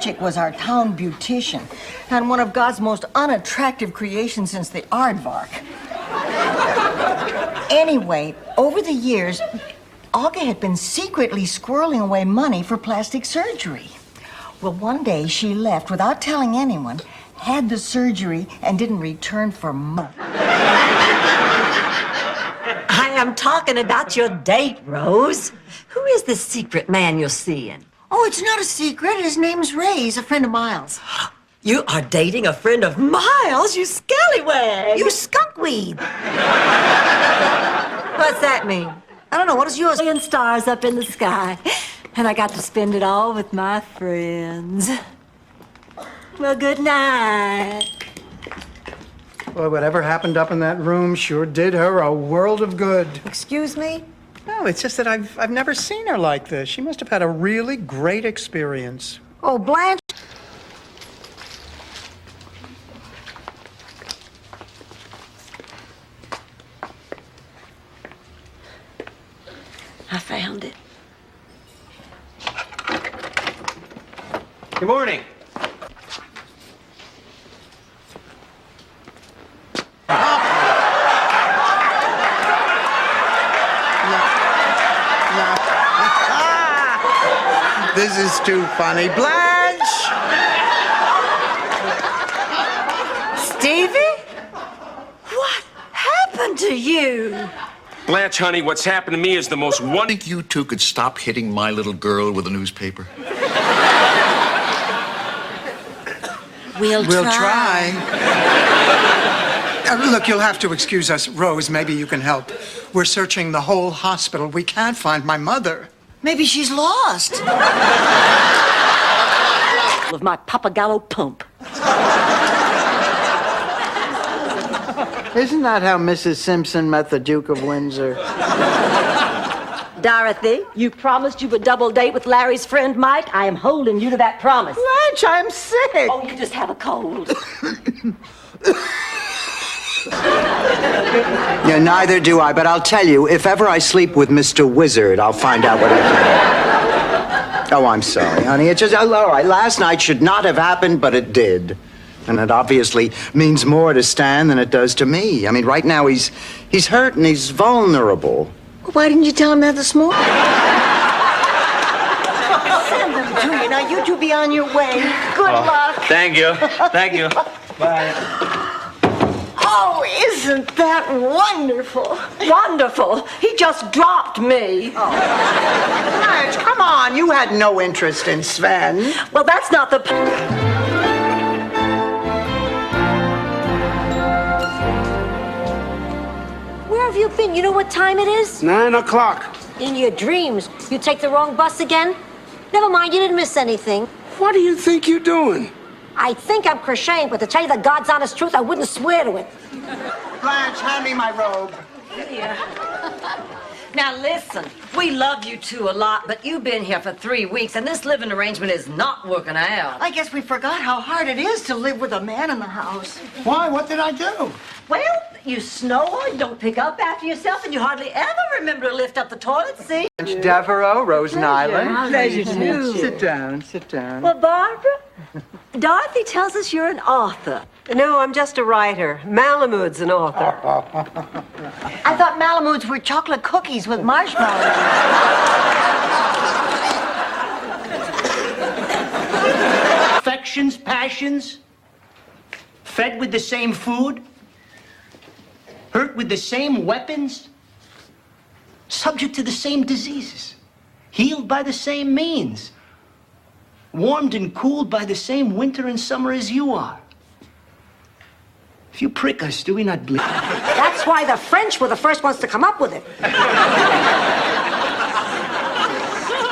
Speaker 8: Chick was our town beautician and one of God's most unattractive creations since the aardvark. Anyway, over the years, Olga had been secretly squirreling away money for plastic surgery. Well, one day she left without telling anyone, had the surgery, and didn't return for months.
Speaker 1: I am talking about your date, Rose. Who is this secret man you're seeing?
Speaker 8: Oh, it's not a secret. His name's Ray. He's a friend of Miles.
Speaker 1: You are dating a friend of Miles, you scallywag.
Speaker 2: You skunkweed.
Speaker 1: What's that mean?
Speaker 2: I don't know. What is yours?
Speaker 1: Million stars up in the sky. And I got to spend it all with my friends. Well, good night.
Speaker 3: Boy, whatever happened up in that room sure did her a world of good.
Speaker 2: Excuse me?
Speaker 3: No, it's just that I've never seen her like this. She must have had a really great experience.
Speaker 2: Oh, Blanche.
Speaker 1: I found it.
Speaker 7: Good morning.
Speaker 3: This is too funny. Blanche!
Speaker 1: Stevie? What happened to you?
Speaker 9: Blanche, honey, what's happened to me is the most wonderful.
Speaker 17: Think you two could stop hitting my little girl with a newspaper?
Speaker 1: We'll
Speaker 3: try. Look, you'll have to excuse us. Rose, maybe you can help. We're searching the whole hospital. We can't find my mother.
Speaker 8: Maybe she's lost.
Speaker 1: Of my Papagallo pump.
Speaker 3: Isn't that how Mrs. Simpson met the Duke of Windsor?
Speaker 1: Dorothy, you promised you would double date with Larry's friend Mike. I am holding you to that promise.
Speaker 3: Blanche, I'm sick.
Speaker 1: Oh, you just have a cold.
Speaker 3: Yeah, neither do I, but I'll tell you, if ever I sleep with Mr. Wizard, I'll find out what I can. Oh, I'm sorry, honey. It's just, all right, last night should not have happened, but it did. And it obviously means more to Stan than it does to me. I mean, right now he's hurt and he's vulnerable.
Speaker 8: Why didn't you tell him that this morning? Send them to you. Now, you two be on your way. Good luck.
Speaker 7: Thank you. Thank you. Bye.
Speaker 8: Oh, isn't that wonderful?
Speaker 1: Wonderful. He just dropped me.
Speaker 3: Oh. Blanche, come on. You had no interest in Sven.
Speaker 1: Well, that's not the...
Speaker 2: Where have you been? You know what time it is?
Speaker 21: 9 o'clock.
Speaker 2: In your dreams. You take the wrong bus again? Never mind, you didn't miss anything.
Speaker 21: What do you think you're doing?
Speaker 2: I think I'm crocheting, but to tell you the God's honest truth, I wouldn't swear to it.
Speaker 3: Blanche, hand me my robe.
Speaker 1: Here. Now listen, we love you two a lot, but you've been here for 3 weeks, and this living arrangement is not working out.
Speaker 8: I guess we forgot how hard it is to live with a man in the house.
Speaker 21: Why? What did I do?
Speaker 1: Well, you snore, you don't pick up after yourself, and you hardly ever remember to lift up the toilet seat.
Speaker 3: Blanche Devereaux, Rose Nyland.
Speaker 1: Pleasure to meet you.
Speaker 3: Sit down, sit down.
Speaker 1: Well, Barbara, Dorothy tells us you're an author.
Speaker 5: No, I'm just a writer. Malamud's an author.
Speaker 8: I thought Malamudes were chocolate cookies with marshmallows.
Speaker 22: Affections, passions, fed with the same food, hurt with the same weapons, subject to the same diseases, healed by the same means, warmed and cooled by the same winter and summer as you are. If you prick us, do we not bleed?
Speaker 2: That's why the French were the first ones to come up with it.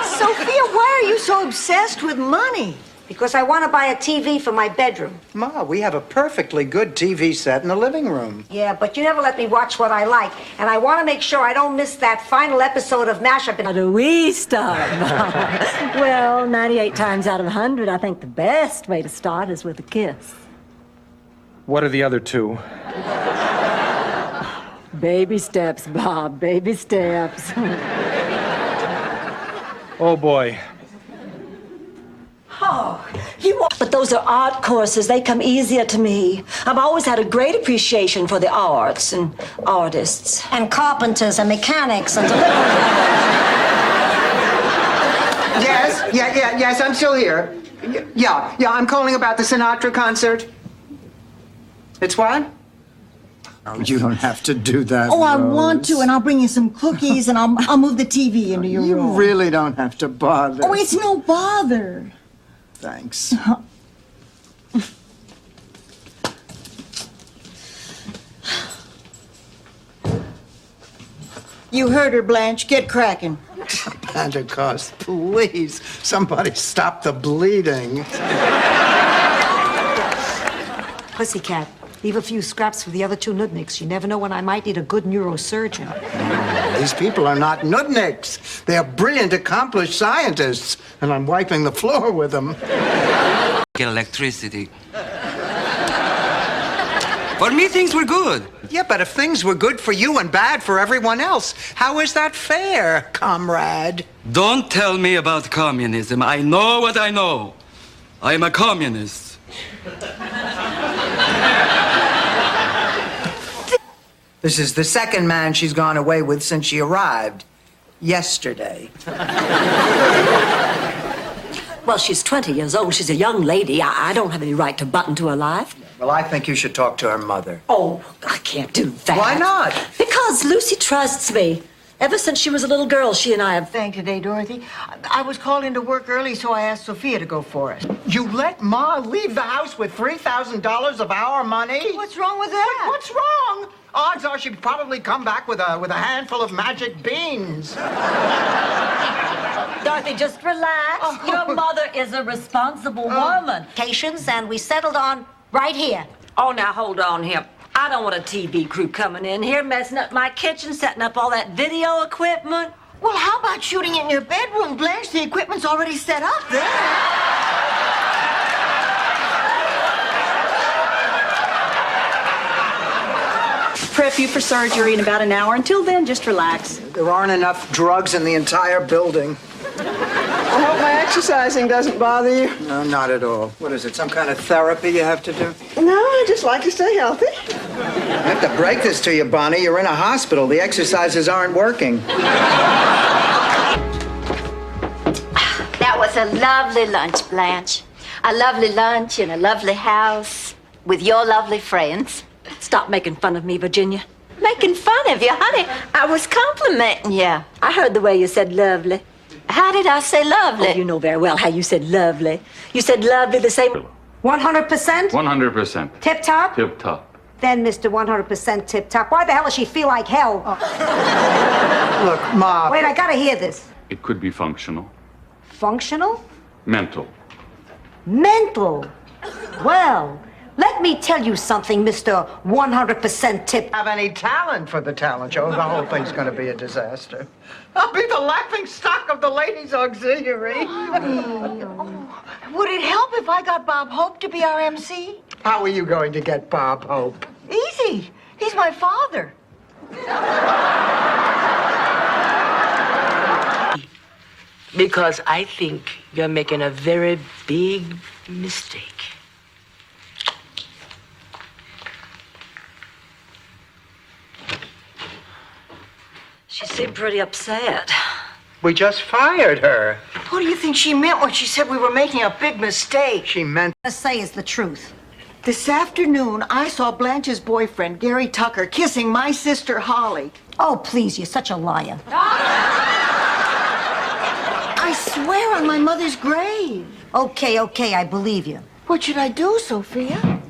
Speaker 8: Sophia, why are you so obsessed with money?
Speaker 2: Because I want to buy a TV for my bedroom.
Speaker 3: Ma, we have a perfectly good TV set in the living room.
Speaker 2: Yeah, but you never let me watch what I like. And I want to make sure I don't miss that final episode of MASH-up.
Speaker 1: How do we start, Mom? Well, 98 times out of 100, I think the best way to start is with a kiss.
Speaker 16: What are the other two?
Speaker 1: Baby steps, Bob, baby steps.
Speaker 16: Oh, boy.
Speaker 1: Oh, but those are art courses. They come easier to me. I've always had a great appreciation for the arts and artists.
Speaker 2: And carpenters and mechanics and delivery.
Speaker 3: Yes, I'm still here. Yeah, I'm calling about the Sinatra concert. It's what? Oh, you don't have to do that.
Speaker 8: Oh, I
Speaker 3: Rose.
Speaker 8: want to, and I'll bring you some cookies, and I'll move the TV into your room.
Speaker 3: You really don't have to bother.
Speaker 8: Oh, it's no bother.
Speaker 3: Thanks.
Speaker 8: You heard her, Blanche. Get cracking.
Speaker 3: Pentecost, please, somebody stop the bleeding.
Speaker 2: Pussycat, leave a few scraps for the other two nudniks. You never know when I might need a good neurosurgeon.
Speaker 3: These people are not nudniks. They are brilliant, accomplished scientists, and I'm wiping the floor with them.
Speaker 23: Get electricity. For me, things were good.
Speaker 3: Yeah, but if things were good for you and bad for everyone else, how is that fair, comrade?
Speaker 23: Don't tell me about communism. I know what I know. I'm a communist.
Speaker 3: This is the second man she's gone away with since she arrived yesterday.
Speaker 1: Well, she's 20 years old. She's a young lady. I don't have any right to butt into her life.
Speaker 3: Well, I think you should talk to her mother.
Speaker 1: Oh, I can't do that.
Speaker 3: Why not?
Speaker 1: Because Lucy trusts me. Ever since she was a little girl, she and I have...
Speaker 8: Thing today, Dorothy. I was called into work early, so I asked Sophia to go for it.
Speaker 3: You let Ma leave the house with $3,000 of our money?
Speaker 8: What's wrong with that?
Speaker 3: What's wrong? Odds are she'd probably come back with a handful of magic beans.
Speaker 1: Dorothy, just relax. Your mother is a responsible woman.
Speaker 2: Patience, and we settled on right here.
Speaker 1: Oh, now hold on here. I don't want a TV crew coming in here, messing up my kitchen, setting up all that video equipment.
Speaker 8: Well, how about shooting in your bedroom, Blanche? The equipment's already set up there.
Speaker 5: Prep you for surgery in about an hour. Until then, just relax.
Speaker 3: There aren't enough drugs in the entire building.
Speaker 5: I hope my exercising doesn't bother you.
Speaker 3: No, not at all. What is it, some kind of therapy you have to do?
Speaker 5: No, I just like to stay healthy.
Speaker 3: I have to break this to you, Bonnie. You're in a hospital. The exercises aren't working.
Speaker 11: That was a lovely lunch, Blanche. A lovely lunch in a lovely house with your lovely friends.
Speaker 1: Stop making fun of me, Virginia.
Speaker 11: Making fun of you, honey. I was complimenting you.
Speaker 1: I heard the way you said lovely.
Speaker 11: How did I say lovely?
Speaker 1: Oh, you know very well how you said lovely. You said lovely the same...
Speaker 2: 100%?
Speaker 12: 100%.
Speaker 2: Tip-top?
Speaker 12: Tip-top.
Speaker 2: Then, Mr. 100% tip-top, why the hell does she feel like hell?
Speaker 3: Look, Ma...
Speaker 2: Wait, I gotta hear this.
Speaker 12: It could be functional.
Speaker 2: Functional?
Speaker 12: Mental.
Speaker 2: Mental? Well, let me tell you something, Mr. 100% tip.
Speaker 3: Have any talent for the talent show? The whole thing's going to be a disaster. I'll be the laughing stock of the ladies' auxiliary.
Speaker 8: Would it help if I got Bob Hope to be our MC?
Speaker 3: How are you going to get Bob Hope?
Speaker 8: Easy. He's my father.
Speaker 24: Because I think you're making a very big mistake.
Speaker 1: seemed pretty upset.
Speaker 3: We just fired her.
Speaker 8: What do you think she meant when she said we were making a big mistake?
Speaker 3: She meant...
Speaker 2: To say is the truth.
Speaker 8: This afternoon, I saw Blanche's boyfriend, Gary Tucker, kissing my sister, Holly.
Speaker 2: Oh, please, you're such a liar.
Speaker 8: I swear on my mother's grave.
Speaker 2: Okay, I believe you.
Speaker 8: What should I do, Sophia?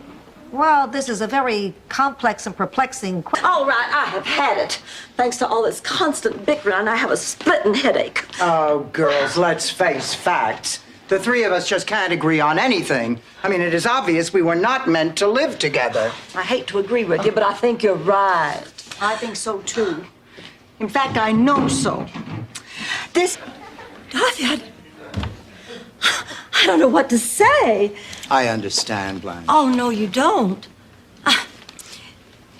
Speaker 2: Well, this is a very complex and perplexing question.
Speaker 1: All right, I have had it. Thanks to all this constant bickering, I have a splitting headache.
Speaker 3: Oh, girls, let's face facts. The three of us just can't agree on anything. I mean, it is obvious we were not meant to live together.
Speaker 1: I hate to agree with you, but I think you're right.
Speaker 8: I think so, too. In fact, I know so.
Speaker 1: Dorothy, I don't know what to say.
Speaker 3: I understand, Blanche.
Speaker 1: Oh, no, you don't.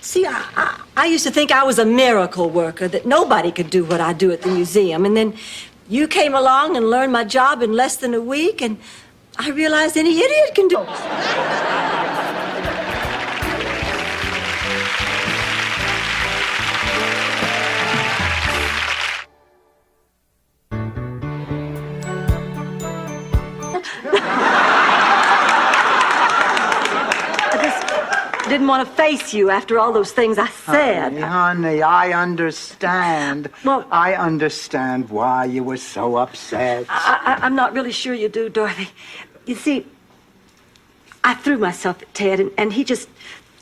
Speaker 1: See, I used to think I was a miracle worker, that nobody could do what I do at the museum. And then you came along and learned my job in less than a week, and I realized any idiot can do it. Didn't want to face you after all those things I said.
Speaker 3: Honey, I understand.
Speaker 1: Well,
Speaker 3: I understand why you were so upset.
Speaker 1: I'm not really sure you do, Dorothy. You see, I threw myself at Ted, and he just...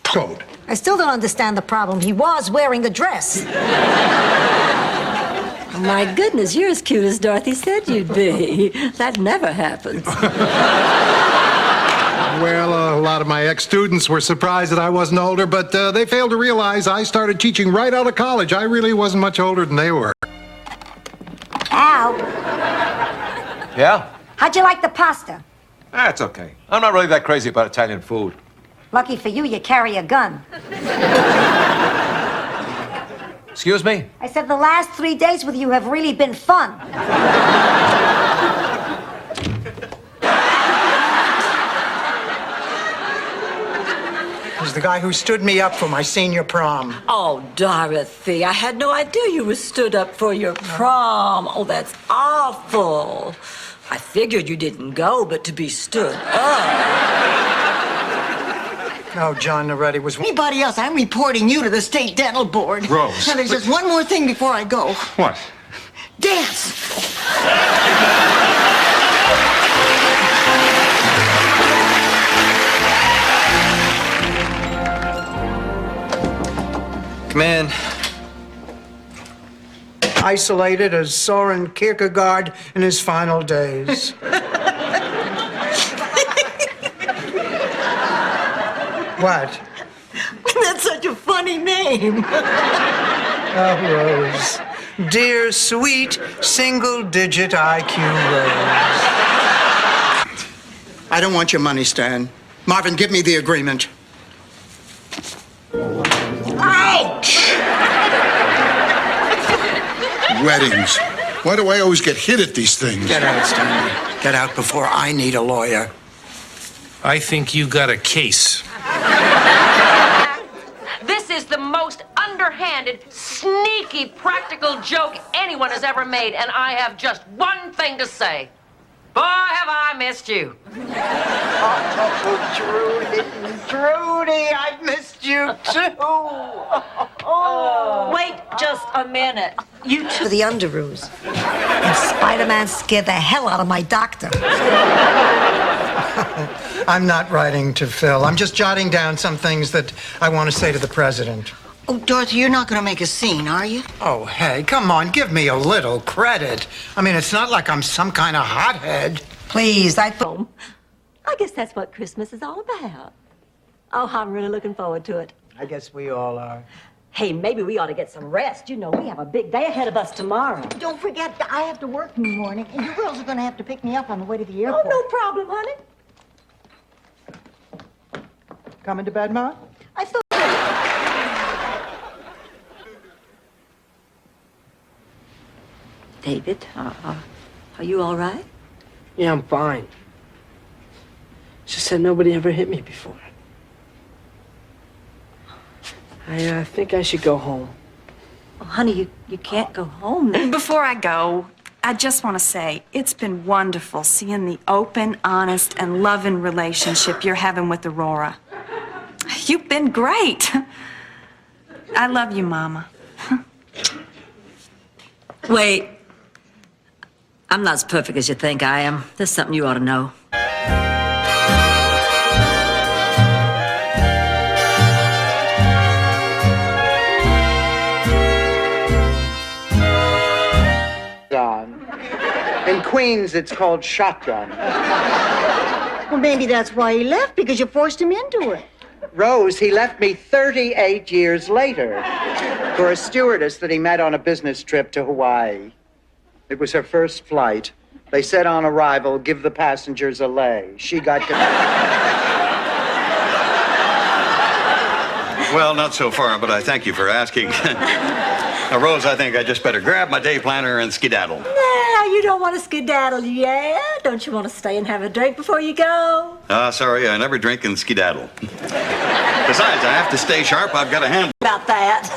Speaker 4: Toad.
Speaker 2: I still don't understand the problem. He was wearing a dress.
Speaker 1: Oh, my goodness, you're as cute as Dorothy said you'd be. That never happens.
Speaker 6: Well, a lot of my ex-students were surprised that I wasn't older, but they failed to realize I started teaching right out of college. I really wasn't much older than they were.
Speaker 2: Al,
Speaker 17: Yeah?
Speaker 2: how'd you like the pasta?
Speaker 17: That's okay. I'm not really that crazy about Italian food.
Speaker 2: Lucky for you, you carry a gun.
Speaker 17: Excuse me?
Speaker 2: I said the last 3 days with you have really been fun.
Speaker 3: He's the guy who stood me up for my senior prom.
Speaker 1: Oh, Dorothy, I had no idea you were stood up for your prom. Oh, that's awful. I figured you didn't go, but to be stood up.
Speaker 3: No, John Noretti was...
Speaker 8: Anybody else, I'm reporting you to the State Dental Board.
Speaker 4: Rose.
Speaker 8: Now, there's just one more thing before I go.
Speaker 4: What?
Speaker 8: Dance!
Speaker 23: Come in.
Speaker 3: Isolated as Soren Kierkegaard in his final days. What?
Speaker 8: That's such a funny name.
Speaker 3: Oh, Rose. Dear, sweet, single-digit IQ Rose. I don't want your money, Stan. Marvin, give me the agreement.
Speaker 4: Ouch! Weddings. Why do I always get hit at these things?
Speaker 3: Get out, Stan. Get out before I need a lawyer.
Speaker 16: I think you got a case.
Speaker 14: This is the most underhanded, sneaky, practical joke anyone has ever made, and I have just one thing to say. Boy, have I missed you.
Speaker 3: Oh, Trudy, I've missed you too.
Speaker 1: Wait just a minute. You
Speaker 2: To the underoos. And Spider-Man scared the hell out of my doctor.
Speaker 3: I'm not writing to Phil. I'm just jotting down some things that I want to say to the president.
Speaker 8: Oh, Dorothy, you're not going to make a scene, are you?
Speaker 3: Oh, hey, come on, give me a little credit. I mean, it's not like I'm some kind of hothead.
Speaker 2: Please,
Speaker 1: I guess that's what Christmas is all about. Oh, I'm really looking forward to it.
Speaker 3: I guess we all are.
Speaker 1: Hey, maybe we ought to get some rest. You know, we have a big day ahead of us tomorrow.
Speaker 8: Don't forget, I have to work in the morning, and you girls are going to have to pick me up on the way to the airport.
Speaker 1: Oh, no problem, honey.
Speaker 3: Coming to bed, Ma?
Speaker 8: I thought...
Speaker 1: David, are you all right?
Speaker 19: Yeah, I'm fine. She said nobody ever hit me before. I think I should go home.
Speaker 1: honey, you can't go home.
Speaker 5: Before I go, I just want to say it's been wonderful seeing the open, honest, and loving relationship you're having with Aurora. You've been great. I love you, Mama.
Speaker 2: Wait. I'm not as perfect as you think I am. There's something you ought to know.
Speaker 3: In Queens, it's called shotgun.
Speaker 8: Well, maybe that's why he left, because you forced him into it.
Speaker 3: Rose, he left me 38 years later for a stewardess that he met on a business trip to Hawaii. It was her first flight. They said on arrival, give the passengers a lay. She got...
Speaker 17: Well, not so far, but I thank you for asking. Now, Rose, I think I just better grab my day planner and skedaddle.
Speaker 1: Nah, you don't want to skedaddle, yeah? Don't you want to stay and have a drink before you go?
Speaker 17: Sorry, I never drink and skedaddle. Besides, I have to stay sharp. I've got a handle.
Speaker 1: About that.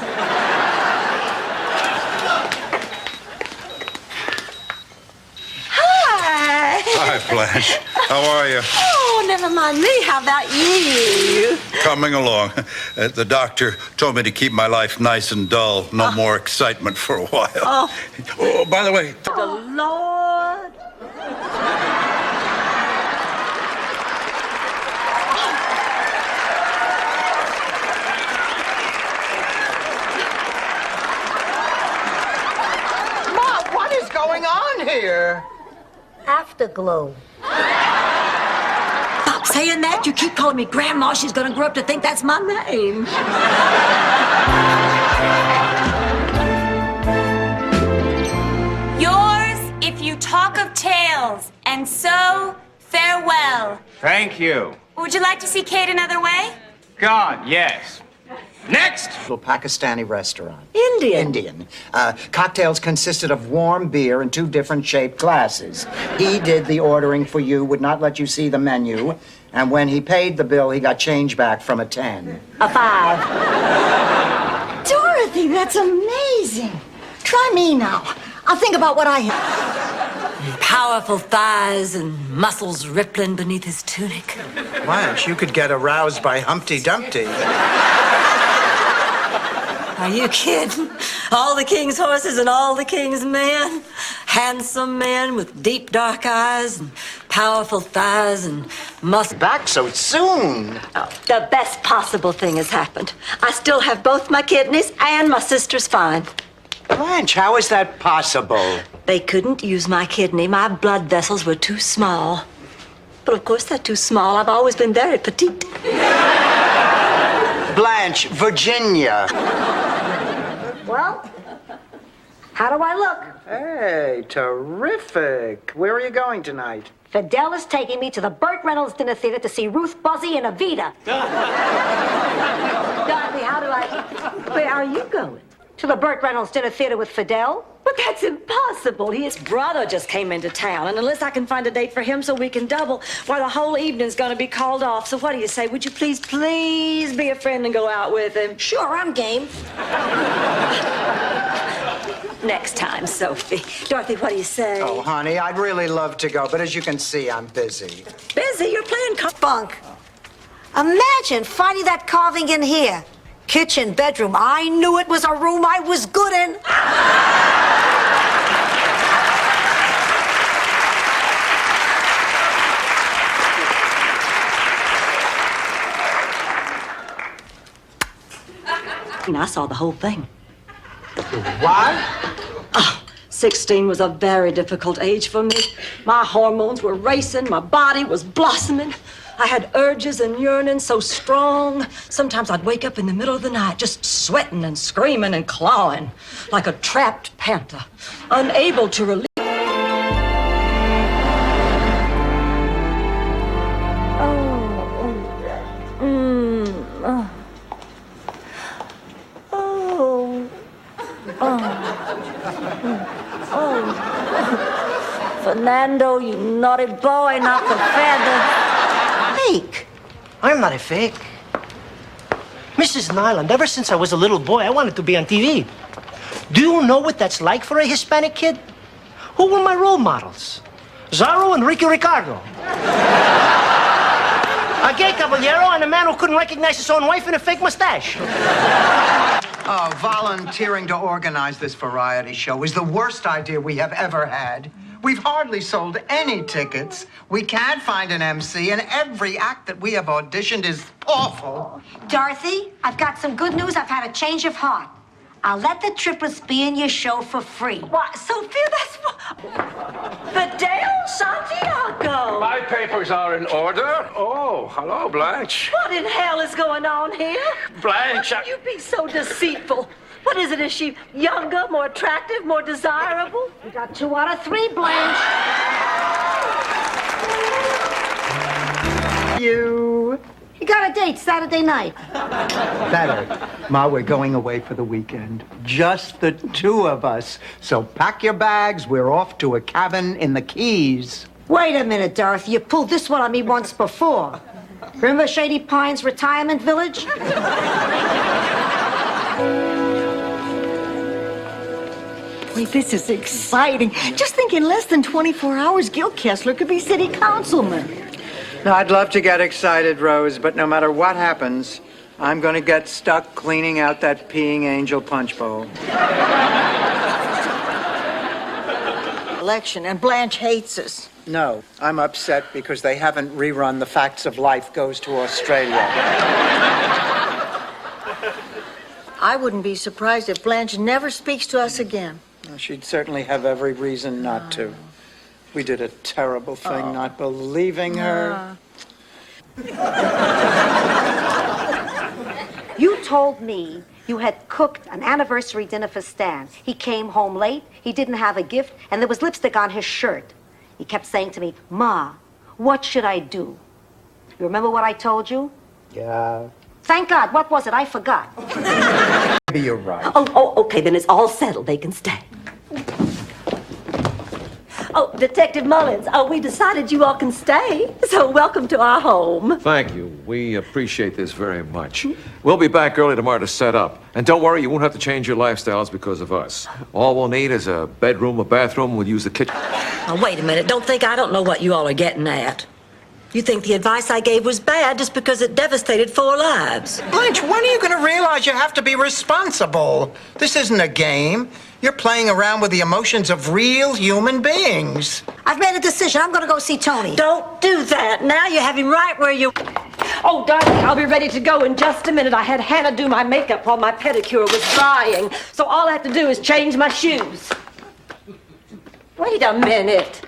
Speaker 1: Hi.
Speaker 17: Hi, Blanche. How are you?
Speaker 1: Oh, never mind me. How about you?
Speaker 17: Coming along. The doctor told me to keep my life nice and dull. No more excitement for a while. Oh, by the way.
Speaker 1: The Lord.
Speaker 3: Mom, what is going on here?
Speaker 2: Afterglow. Stop saying that. You keep calling me Grandma. She's gonna grow up to think that's my name.
Speaker 11: Yours, if you talk of tales, and so farewell.
Speaker 15: Thank you.
Speaker 11: Would you like to see Kate another way?
Speaker 15: God, yes. Next!
Speaker 3: Little Pakistani restaurant.
Speaker 1: Indian.
Speaker 3: Indian. Cocktails consisted of warm beer in 2 different shaped glasses. He did the ordering for you, would not let you see the menu, and when he paid the bill, he got change back from a 10.
Speaker 1: A 5.
Speaker 8: Dorothy, that's amazing. Try me now. I'll think about what I have.
Speaker 2: Powerful thighs and muscles rippling beneath his tunic.
Speaker 3: Blanche, you could get aroused by Humpty Dumpty.
Speaker 2: Are you kidding? All the king's horses and all the king's men. Handsome men with deep dark eyes and powerful thighs and muscle.
Speaker 3: Back so soon.
Speaker 1: Oh, the best possible thing has happened. I still have both my kidneys and my sister's fine.
Speaker 3: Blanche, how is that possible?
Speaker 1: They couldn't use my kidney. My blood vessels were too small. But of course they're too small. I've always been very petite.
Speaker 3: Blanche, Virginia.
Speaker 2: Well, how do I look?
Speaker 3: Hey, terrific. Where are you going tonight?
Speaker 2: Fidel is taking me to the Burt Reynolds Dinner Theater to see Ruth Buzzy and Evita. Dorothy, how do I...
Speaker 1: Where are you going?
Speaker 2: To the Burt Reynolds Dinner Theater with Fidel.
Speaker 1: But that's impossible. His brother just came into town, and unless I can find a date for him so we can double, why, the whole evening's gonna be called off. So what do you say? Would you please be a friend and go out with him?
Speaker 2: Sure, I'm game.
Speaker 1: Next time, Sophie. Dorothy, what do you say?
Speaker 3: Oh, honey, I'd really love to go, but as you can see, I'm busy.
Speaker 1: Busy? You're playing
Speaker 2: Funk. Imagine finding that carving in here. Kitchen, bedroom. I knew it was a room I was good in.
Speaker 1: I saw the whole thing.
Speaker 3: What?
Speaker 1: Oh, 16 was a very difficult age for me. My hormones were racing, my body was blossoming. I had urges and yearnings so strong. Sometimes I'd wake up in the middle of the night just sweating and screaming and clawing like a trapped panther, unable to release. Fernando, you naughty boy, not the feather.
Speaker 22: Fake. I'm not a fake. Mrs. Nyland, ever since I was a little boy, I wanted to be on TV. Do you know what that's like for a Hispanic kid? Who were my role models? Zorro and Ricky Ricardo. A gay caballero and a man who couldn't recognize his own wife in a fake mustache.
Speaker 3: Oh, volunteering to organize this variety show is the worst idea we have ever had. We've hardly sold any tickets. We can't find an MC, and every act that we have auditioned is awful.
Speaker 2: Dorothy, I've got some good news. I've had a change of heart. I'll let the triplets be in your show for free.
Speaker 1: What, Sophia, that's... But Dale, Santiago!
Speaker 16: My papers are in order. Oh, hello, Blanche.
Speaker 1: What in hell is going on here?
Speaker 16: Blanche,
Speaker 1: How can you be so deceitful? What is it? Is she younger, more attractive, more desirable?
Speaker 2: You got 2 out of 3, Blanche.
Speaker 3: You
Speaker 2: got a date Saturday night.
Speaker 3: better. Ma, we're going away for the weekend. Just the 2 of us. So pack your bags. We're off to a cabin in the Keys.
Speaker 2: Wait a minute, Dorothy. You pulled this one on me once before. Remember Shady Pines Retirement Village?
Speaker 8: Wait, this is exciting. Just think in less than 24 hours, Gil Kessler could be city councilman.
Speaker 3: Now, I'd love to get excited, Rose, but no matter what happens, I'm going to get stuck cleaning out that peeing angel punch bowl.
Speaker 8: Election, and Blanche hates us.
Speaker 3: No, I'm upset because they haven't rerun The Facts of Life Goes to Australia.
Speaker 8: I wouldn't be surprised if Blanche never speaks to us again.
Speaker 3: Well, she'd certainly have every reason not to. We did a terrible thing not believing her.
Speaker 2: You told me you had cooked an anniversary dinner for Stan. He came home late, he didn't have a gift, and there was lipstick on his shirt. He kept saying to me, Ma, what should I do? You remember what I told you?
Speaker 3: Yeah.
Speaker 2: Thank God. What was it? I forgot.
Speaker 3: Maybe you're right.
Speaker 1: Oh, okay, then it's all settled. They can stay. Oh, Detective Mullins, we decided you all can stay, so welcome to our home.
Speaker 10: Thank you. We appreciate this very much. We'll be back early tomorrow to set up. And don't worry, you won't have to change your lifestyles because of us. All we'll need is a bedroom, a bathroom. We'll use the kitchen.
Speaker 1: Now, wait a minute. Don't think I don't know what you all are getting at. You think the advice I gave was bad just because it devastated 4 lives.
Speaker 3: Blanche, when are you going to realize you have to be responsible? This isn't a game. You're playing around with the emotions of real human beings.
Speaker 2: I've made a decision. I'm going to go see Tony.
Speaker 1: Don't do that. Now you have him right where you... Oh, darling, I'll be ready to go in just a minute. I had Hannah do my makeup while my pedicure was drying, so all I have to do is change my shoes. Wait a minute.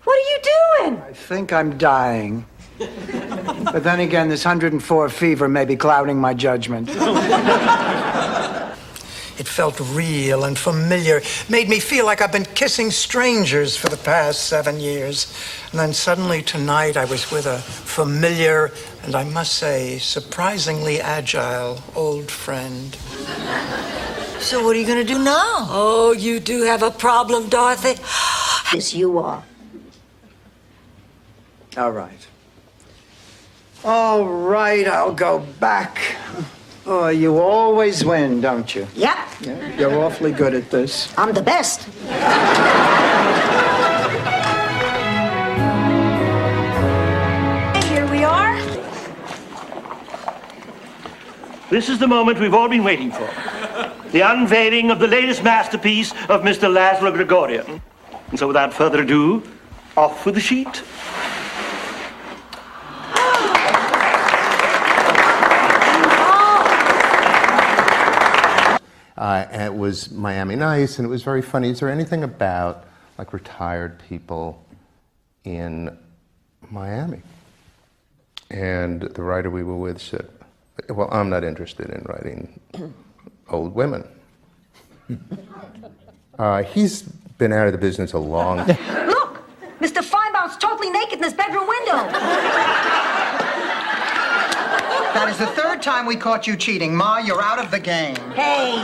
Speaker 1: What are you doing?
Speaker 3: I think I'm dying. But then again, this 104 fever may be clouding my judgment. It felt real and familiar, made me feel like I've been kissing strangers for the past 7 years. And then suddenly tonight I was with a familiar and, I must say, surprisingly agile old friend.
Speaker 8: So what are you going to do now?
Speaker 1: Oh, you do have a problem, Dorothy.
Speaker 2: Yes, you are.
Speaker 3: All right. All right, I'll go back. Oh, you always win, don't you?
Speaker 2: Yep.
Speaker 3: Yeah, you're awfully good at this.
Speaker 2: I'm the best.
Speaker 22: Here we are. This is the moment we've all been waiting for. The unveiling of the latest masterpiece of Mr. Laszlo Gregorian. And so without further ado, off with the sheet.
Speaker 18: And it was Miami Nice, and it was very funny. Is there anything about, like, retired people in Miami? And the writer we were with said, well, I'm not interested in writing old women. He's been out of the business a long time.
Speaker 2: Look! Mr. Feinbaum's totally naked in his bedroom window.
Speaker 3: That is the 3rd time we caught you cheating. Ma, you're out of the game.
Speaker 2: Hey,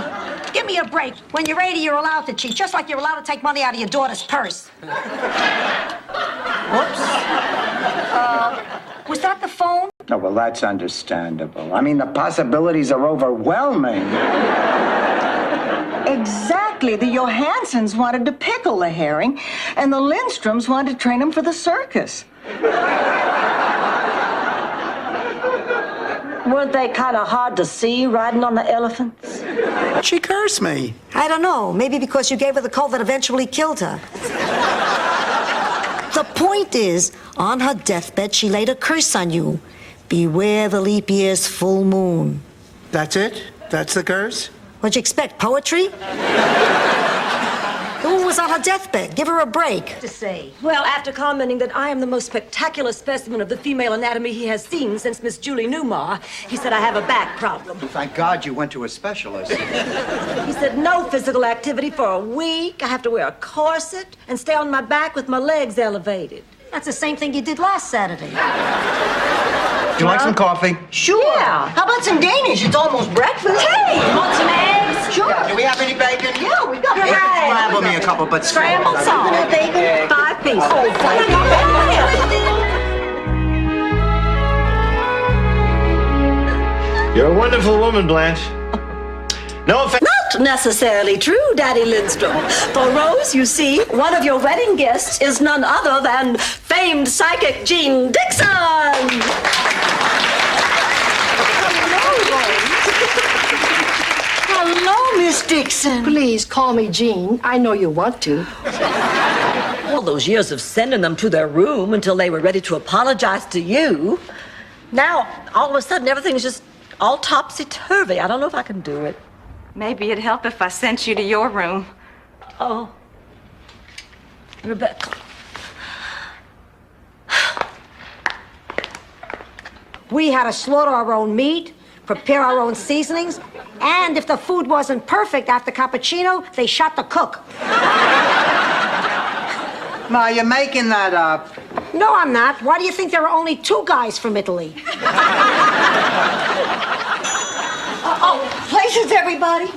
Speaker 2: give me a break. When you're 80, you're allowed to cheat, just like you're allowed to take money out of your daughter's purse.
Speaker 3: Whoops.
Speaker 2: Was that the phone?
Speaker 21: Oh, well, that's understandable. I mean, the possibilities are overwhelming.
Speaker 8: Exactly. The Johanssons wanted to pickle the herring, and the Lindstroms wanted to train him for the circus.
Speaker 2: Weren't they kind of hard to see riding on the elephants?
Speaker 3: She cursed me.
Speaker 2: I don't know. Maybe because you gave her the cold that eventually killed her. The point is, on her deathbed, she laid a curse on you. Beware the leap year's full moon.
Speaker 3: That's it? That's the curse?
Speaker 2: What'd you expect, poetry? The woman was on her deathbed. Give her a break.
Speaker 1: To say. Well, after commenting that I am the most spectacular specimen of the female anatomy he has seen since Miss Julie Newmar, he said I have a back problem.
Speaker 3: Thank God you went to a specialist.
Speaker 1: He said no physical activity for a week. I have to wear a corset and stay on my back with my legs elevated.
Speaker 2: That's the same thing you did last Saturday.
Speaker 3: Would you like some coffee?
Speaker 8: Sure. Yeah. How about some Danish? It's almost breakfast.
Speaker 1: Hey, want some eggs?
Speaker 8: Sure.
Speaker 3: Do we have any bacon?
Speaker 8: Yeah, we got bacon.
Speaker 3: Scramble me a couple, but
Speaker 1: Scrambled salt.
Speaker 8: Bacon.
Speaker 1: 5 pieces.
Speaker 8: Oh, thank you.
Speaker 15: You're a wonderful woman, Blanche. No offense.
Speaker 1: Not necessarily true, Daddy Lindstrom. For Rose, you see, one of your wedding guests is none other than famed psychic Jean Dixon.
Speaker 8: Hello, Miss Dixon.
Speaker 19: Please call me Jean. I know you want to.
Speaker 1: All those years of sending them to their room until they were ready to apologize to you. Now, all of a sudden, everything's just all topsy-turvy. I don't know if I can do it.
Speaker 5: Maybe it'd help if I sent you to your room.
Speaker 1: Oh. Rebecca.
Speaker 2: We had to slaughter our own meat, prepare our own seasonings, and if the food wasn't perfect after cappuccino, they shot the cook.
Speaker 3: Ma, you're making that up.
Speaker 2: No, I'm not. Why do you think there are only 2 guys from Italy?
Speaker 8: Oh, places, everybody.